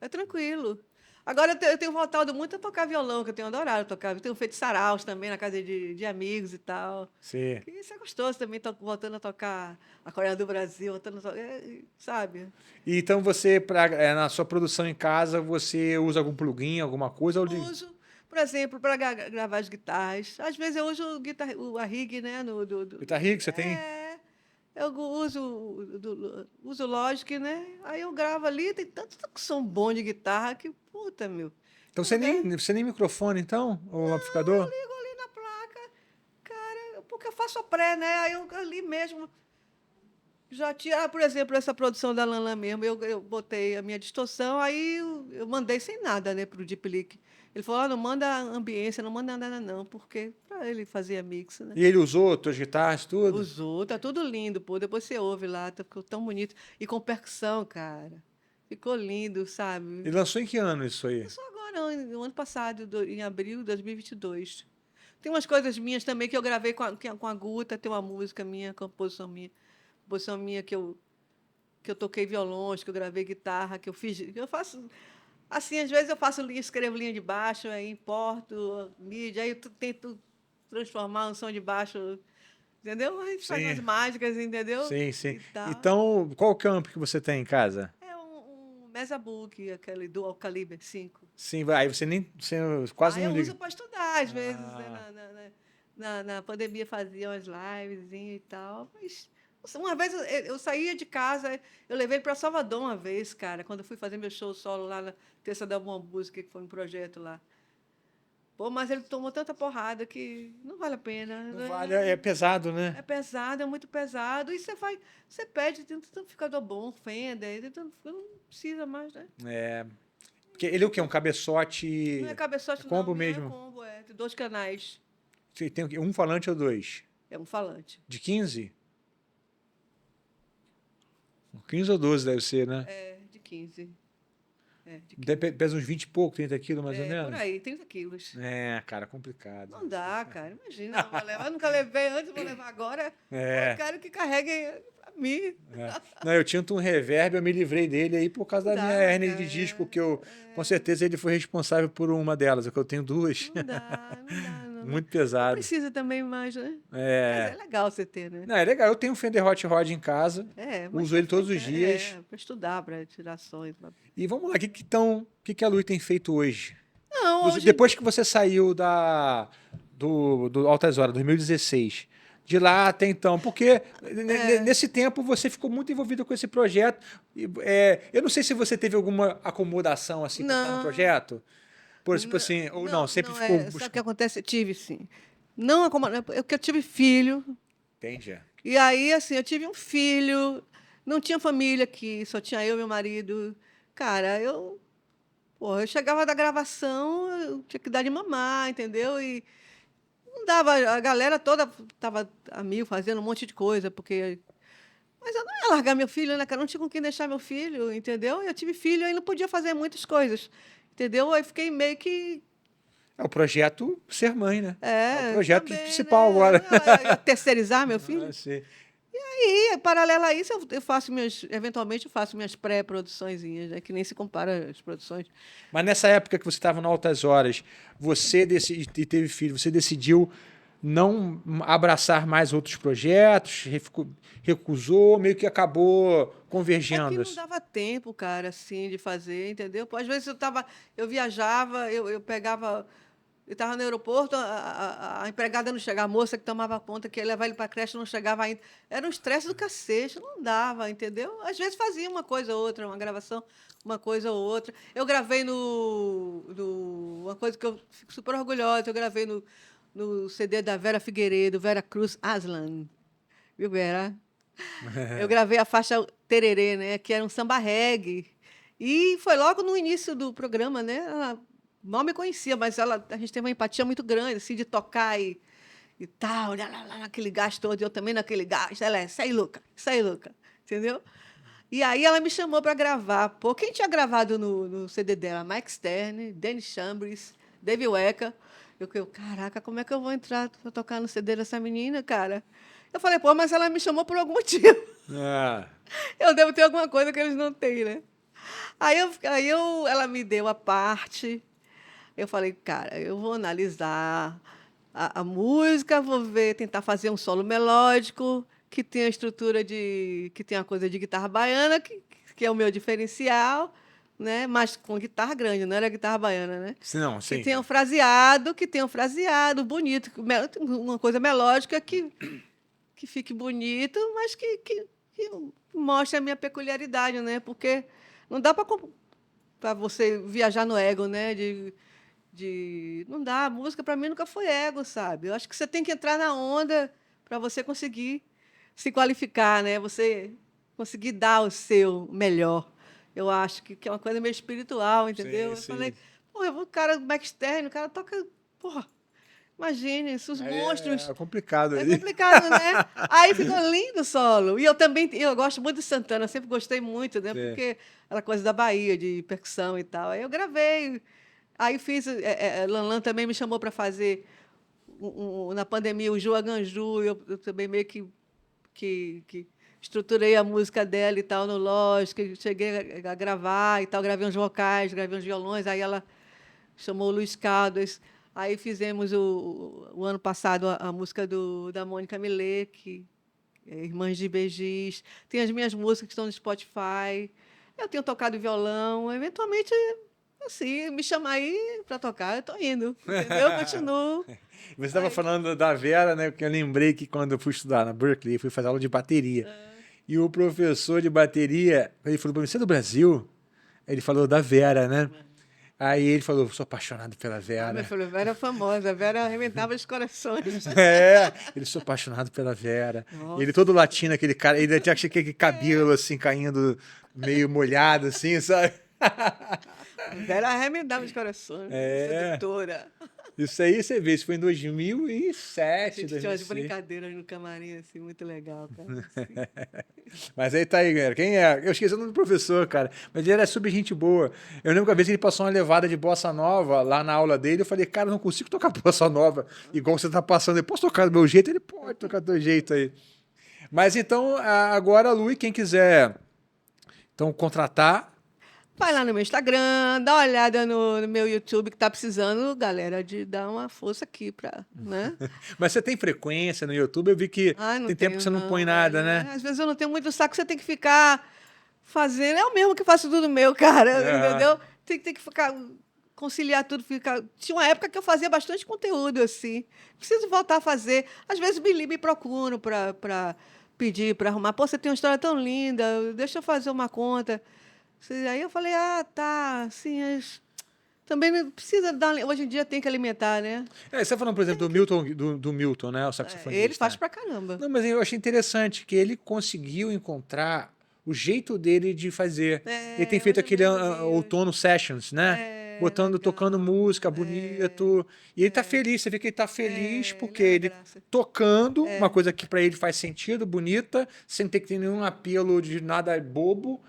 É tranquilo. Agora eu tenho voltado muito a tocar violão, que eu tenho adorado tocar. Eu tenho feito saraus também na casa de amigos e tal. Sim. E isso é gostoso também, voltando a tocar a Coreia do Brasil, voltando a tocar, sabe? E então você, na sua produção em casa, você usa algum plugin, alguma coisa? Uso, por exemplo, para gravar as guitarras. Às vezes eu uso a rig, né? Guitar Rig, você tem? Eu uso o Logic, né? Aí eu gravo ali, tem tanto som bom de guitarra que, puta, meu. Então você nem microfone, então? Ou amplificador? Ligo ali na placa, cara, porque eu faço a pré, né? Aí eu ali mesmo já tinha, por exemplo, essa produção da Lanlan mesmo, eu botei a minha distorção, aí eu mandei sem nada, né, pro Deep Leak. Ele falou, não manda ambiência, não manda nada não, porque para ele fazer a mix, né? E ele usou tuas guitarras, tudo? Usou, tá tudo lindo, pô. Depois você ouve lá, ficou tão bonito. E com percussão, cara. Ficou lindo, sabe? E lançou em que ano isso aí? Só agora, no ano passado, em abril de 2022. Tem umas coisas minhas também que eu gravei com a Guta, tem uma música minha, composição minha que eu toquei violões, que eu gravei guitarra, que eu fiz. Eu faço. Assim, às vezes eu faço linha, escrevo linha de baixo, aí importo mídia, aí eu tento transformar um som de baixo. Entendeu? Aí faz umas Sim. mágicas, entendeu? Sim, sim. E tal. Então, qual campo que você tem em casa? É um Mesabook, aquele Dual Caliber 5. Sim, aí você quase não Eu uso liga. para estudar, às vezes. Ah. Né, na pandemia fazia umas lives e tal. Mas uma vez eu saía de casa, eu levei ele para Salvador uma vez, cara, quando eu fui fazer meu show solo lá na Terça da Boa Música, que foi um projeto lá. Pô, mas ele tomou tanta porrada que não vale a pena. Não Né? vale, é pesado, É né? pesado, é muito pesado. E você pede, tem um amplificador bom, Fender, não precisa mais, né? É. Porque ele é o quê? Um cabeçote. Não é cabeçote, É combo não, meu mesmo? é combo, tem 2 canais. Você tem o quê? Um falante ou dois? É um falante. De 15? 15 ou 12 deve ser, né? De 15. De 15. Pesa uns 20 e pouco, 30 quilos mais ou Por menos. aí, 30 quilos. É, cara, complicado. Não dá, cara. Imagina, eu vou levar. Eu nunca levei antes, vou levar agora. É. Eu quero que carreguem pra mim. É. Não, eu tinha um reverb, eu me livrei dele aí por causa da Não minha dá, hérnia de cara. disco, que eu, com certeza, ele foi responsável por uma delas, é que eu tenho duas. Não dá, não dá. Não. Muito Não pesado. precisa também mais, né? Mas É. é legal você ter, né? Não, é legal, eu tenho um Fender Hot Rod em casa, Mas uso ele todos os dias. para estudar, para tirar sons. E vamos lá, o que a Lui tem feito hoje? Não, hoje... Depois que você saiu do Altas Horas, 2016, de lá até então, porque nesse tempo você ficou muito envolvida com esse projeto. Eu não sei se você teve alguma acomodação assim para estar no Não. projeto. Tipo assim, ou não, sempre ficou. Sabe o que acontece? Eu tive, sim. Não é porque eu tive filho. Entendi. E aí, assim, eu tive um filho, não tinha família aqui, só tinha eu e meu marido. Cara, eu chegava da gravação, eu tinha que dar de mamar, entendeu? E não dava, a galera toda estava a mil fazendo um monte de coisa, porque. Mas eu não ia largar meu filho, né, cara? Não tinha com quem deixar meu filho, entendeu? Eu tive filho e não podia fazer muitas coisas, entendeu? Aí fiquei meio que. É o projeto Ser Mãe, né? É o projeto também, principal né? agora. Eu terceirizar meu filho? Ah, sim. E, paralelo a isso, eu faço eventualmente eu faço minhas pré-produçõezinhas, né? Que nem se compara as produções. Mas nessa época que você estava no Altas Horas, e teve filho, você decidiu não abraçar mais outros projetos, recusou, meio que acabou convergindo. É que não dava tempo, cara, assim, de fazer, entendeu? Pô, às vezes eu viajava, eu pegava Ele estava no aeroporto, a empregada não chegava, a moça que tomava conta, que ia levar ele para a creche, não chegava ainda. Era um estresse do cacete, não dava, entendeu? Às vezes fazia uma coisa ou outra, uma gravação, uma coisa ou outra. Eu gravei uma coisa que eu fico super orgulhosa, eu gravei no CD da Vera Figueiredo, Vera Cruz Aslan. Viu, Vera? Eu gravei a faixa Tererê, né, que era um samba reggae. E foi logo no início do programa, né? Ela mal me conhecia, mas a gente teve uma empatia muito grande, assim, de tocar e tal, lá, naquele gás todo, eu também naquele gás. Ela isso aí, Luca, entendeu? E aí ela me chamou para gravar. Pô, quem tinha gravado no CD dela? Mike Stern, Dennis Chambers, Dave Wecker. Caraca, como é que eu vou entrar para tocar no CD dessa menina, cara? Eu falei, pô, mas ela me chamou por algum motivo. Eu devo ter alguma coisa que eles não têm, né? Ela me deu a parte. Eu falei, cara, eu vou analisar a música, vou ver, tentar fazer um solo melódico que tenha a estrutura que tenha a coisa de guitarra baiana, que é o meu diferencial, né? Mas com guitarra grande, não era guitarra baiana, né? Não, sim. Que tenha um fraseado bonito, uma coisa melódica que fique bonito, mas que mostre a minha peculiaridade, né? Porque não dá para você viajar no ego, né? Não dá, a música para mim nunca foi ego, sabe? Eu acho que você tem que entrar na onda para você conseguir se qualificar, né? Você conseguir dar o seu melhor. Eu acho que é uma coisa meio espiritual, entendeu? Sim, Eu falei, porra, o cara do Mike Stern, o cara toca, porra, imagine, esses monstros. É complicado. É complicado, né? Aí ficou lindo o solo. E eu gosto muito de Santana, sempre gostei muito, né? Sim. Porque aquela coisa da Bahia, de percussão e tal. Aí eu gravei. Aí fiz. Lanlan também me chamou para fazer, na pandemia, o Joa Ganju. Eu também meio que estruturei a música dela e tal no Logic. Cheguei a gravar e tal. Gravei uns vocais, gravei uns violões. Aí ela chamou o Luiz Caldas. Aí fizemos o ano passado a música da Mônica Millet, que é Irmãs de Beijis. Tem as minhas músicas que estão no Spotify. Eu tenho tocado violão. Eventualmente, assim, me chamar aí para tocar, eu estou indo. Entendeu? Eu continuo. Você estava falando da Vera, né? Porque eu lembrei que quando eu fui estudar na Berkeley, eu fui fazer aula de bateria. E o professor de bateria, ele falou para mim, você é do Brasil? Ele falou da Vera, né? Aí ele falou, sou apaixonado pela Vera. Ele falou, Vera é famosa, a Vera arrebentava os corações. Ele sou apaixonado pela Vera. Ele todo latino, aquele cara, ele tinha aquele cabelo assim, caindo meio molhado, assim, sabe? A Vera arrebentava os corações, sedutora. Isso aí você vê, isso foi em 2007, A gente tinha umas brincadeiras no camarim, assim, muito legal, cara. Assim. Mas aí tá aí, galera. Quem é? Eu esqueci o nome do professor, cara. Mas ele era super gente boa. Eu lembro que uma vez ele passou uma levada de bossa nova lá na aula dele. Eu falei, cara, eu não consigo tocar bossa nova igual você tá passando. Eu posso tocar do meu jeito? Ele pode tocar do teu jeito aí. Mas então, agora, Lu, quem quiser então contratar. Vai lá no meu Instagram, dá uma olhada no meu YouTube, que tá precisando, galera, de dar uma força aqui para, né? Mas você tem frequência no YouTube? Eu vi que tem tempo que você não põe nada, né? Às vezes eu não tenho muito saco, você tem que ficar fazendo. É o mesmo que faço tudo meu, cara, entendeu? Tem que ficar, conciliar tudo. Tinha uma época que eu fazia bastante conteúdo, assim. Preciso voltar a fazer. Às vezes me procuram para pedir, para arrumar. Pô, você tem uma história tão linda, deixa eu fazer uma conta. Aí eu falei, tá, assim, também não precisa dar. Hoje em dia tem que alimentar, né? Você tá falando, por exemplo, do Milton, né? O saxofonista. Ele faz pra caramba. Não, mas eu achei interessante que ele conseguiu encontrar o jeito dele de fazer. Ele tem feito aquele outono sessions, né? Tocando música bonito. E ele tá feliz, você vê que ele tá feliz porque ele tocando uma coisa que para ele faz sentido, bonita, sem ter que ter nenhum apelo de nada bobo.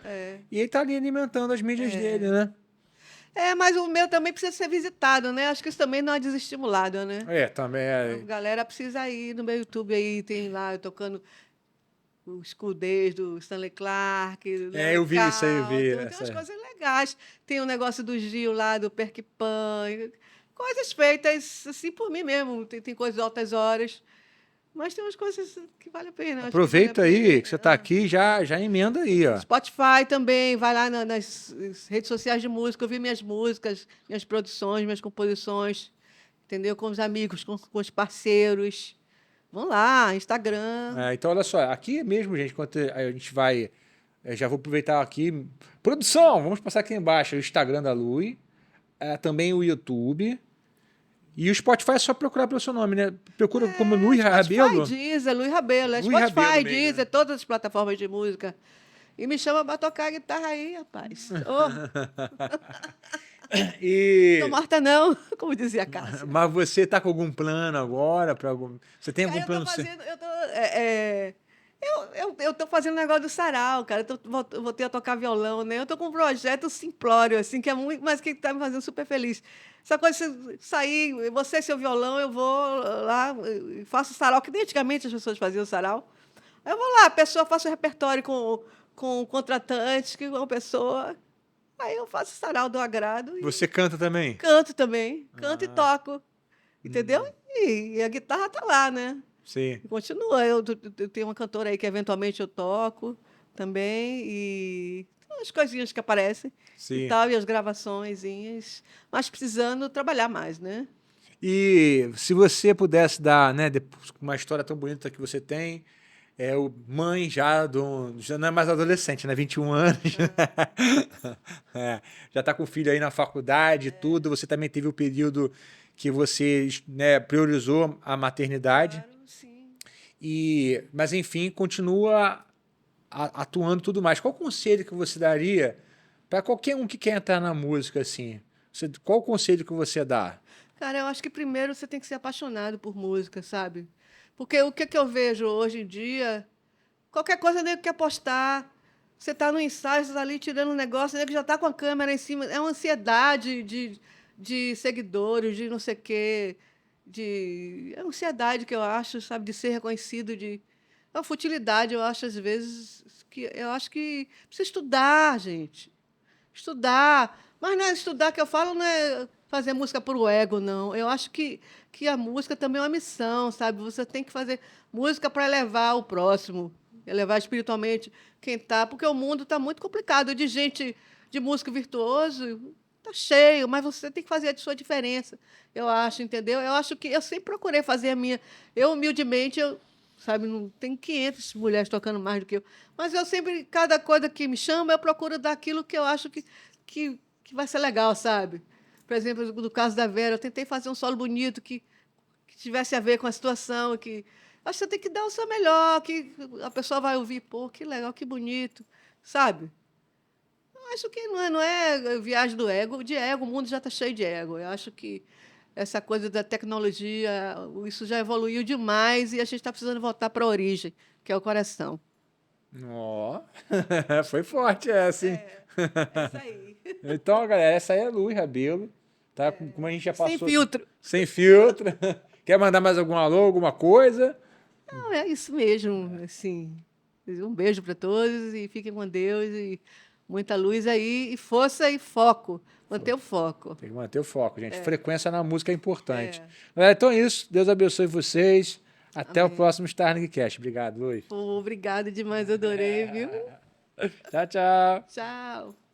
E ele tá ali alimentando as mídias dele, né? Mas o meu também precisa ser visitado, né? Acho que isso também não é desestimulado, né? Também é. A galera precisa ir no meu YouTube aí, tem lá eu tocando o School Days do Stanley Clarke. Eu vi isso aí, eu vi. Tem umas coisas legais. Tem o negócio do Gil lá, do Perquipan. Coisas feitas assim por mim mesmo. Tem coisas de altas horas. Mas tem umas coisas que vale a pena. Aproveita aí que você está aqui, já emenda aí, ó. Spotify também, vai lá nas redes sociais de música, ouvir minhas músicas, minhas produções, minhas composições, entendeu? Com os amigos, com os parceiros. Vão lá, Instagram. Então, olha só, aqui mesmo, gente, enquanto a gente vai. Já vou aproveitar aqui. Produção, vamos passar aqui embaixo o Instagram da Lui, também o YouTube. E o Spotify é só procurar pelo seu nome, né? Procura como Lui Rabelo. Spotify, Deezer, Luiz Rabelo. Luiz Spotify, Rabelo mesmo, Deezer, né? todas as plataformas de música. E me chama pra tocar a guitarra aí, rapaz. E... Tô morta não, como dizia a Cássia. Mas você tá com algum plano agora? Você tem algum Cara, plano? Eu tô fazendo um negócio do sarau, cara. Voltei a tocar violão, né? Eu tô com um projeto simplório, assim, que é muito, mas que tá me fazendo super feliz. Essa coisa de sair, você seu violão, eu vou lá, faço sarau, que nem antigamente as pessoas faziam sarau. Aí eu vou lá, a pessoa faço o repertório com o contratante, que é uma pessoa. Aí eu faço sarau do agrado. E Você canta também? canto também, canto e toco. Entendeu? E a guitarra tá lá, né? Sim. E continua. Eu tenho uma cantora aí que eventualmente eu toco também. E as coisinhas que aparecem Sim. e tal, e as gravaçõezinhas. Mas precisando trabalhar mais, né? E se você pudesse dar, né, uma história tão bonita que você tem, mãe já não é mais adolescente, né, 21 anos, já está com o filho aí na faculdade e tudo, você também teve o período que você, né, priorizou a maternidade, Claro, sim. mas enfim, continua atuando e tudo mais. Qual conselho que você daria para qualquer um que quer entrar na música assim? Qual o conselho que você dá? Cara, eu acho que primeiro você tem que ser apaixonado por música, sabe? Porque o que que eu vejo hoje em dia, qualquer coisa nego quer postar. Você está no ensaio, você está ali tirando um negócio, nego já está com a câmera em cima. É uma ansiedade de seguidores, de não sei o quê. É uma ansiedade que eu acho, sabe, de ser reconhecido, é uma futilidade, eu acho, às vezes, que eu acho que precisa estudar, gente. Estudar. Mas não é estudar que eu falo, não é fazer música por o ego, não. Eu acho que a música também é uma missão, sabe? Você tem que fazer música para elevar o próximo, elevar espiritualmente quem está, porque o mundo está muito complicado de gente, de músico virtuoso, está cheio, mas você tem que fazer a sua diferença, eu acho, entendeu? Eu acho que eu sempre procurei fazer a minha. Eu, humildemente, sabe, não tem 500 mulheres tocando mais do que eu, mas eu sempre, cada coisa que me chama, eu procuro dar aquilo que eu acho que vai ser legal, sabe? Por exemplo, no caso da Vera, eu tentei fazer um solo bonito que tivesse a ver com a situação, que acho que você tem que dar o seu melhor, que a pessoa vai ouvir, pô, que legal, que bonito, sabe? Eu acho que não é viagem do ego, de ego, o mundo já está cheio de ego. Eu acho que essa coisa da tecnologia, isso já evoluiu demais e a gente está precisando voltar para a origem, que é o coração. Ó, foi forte essa, hein? É isso aí. Então, galera, essa aí é a Luiz Rabelo, tá? Como a gente já Sem passou. filtro. Sem filtro. Quer mandar mais algum alô, alguma coisa? Não, é isso mesmo, assim. Um beijo para todos e fiquem com Deus e muita luz aí e força e foco. Manter o foco. Tem que manter o foco, gente. Frequência na música é importante. É. Galera, então é isso. Deus abençoe vocês. Até o Amém. próximo Starningcast. Obrigado, Luiz. Obrigada demais, adorei, viu? Tchau, tchau. Tchau.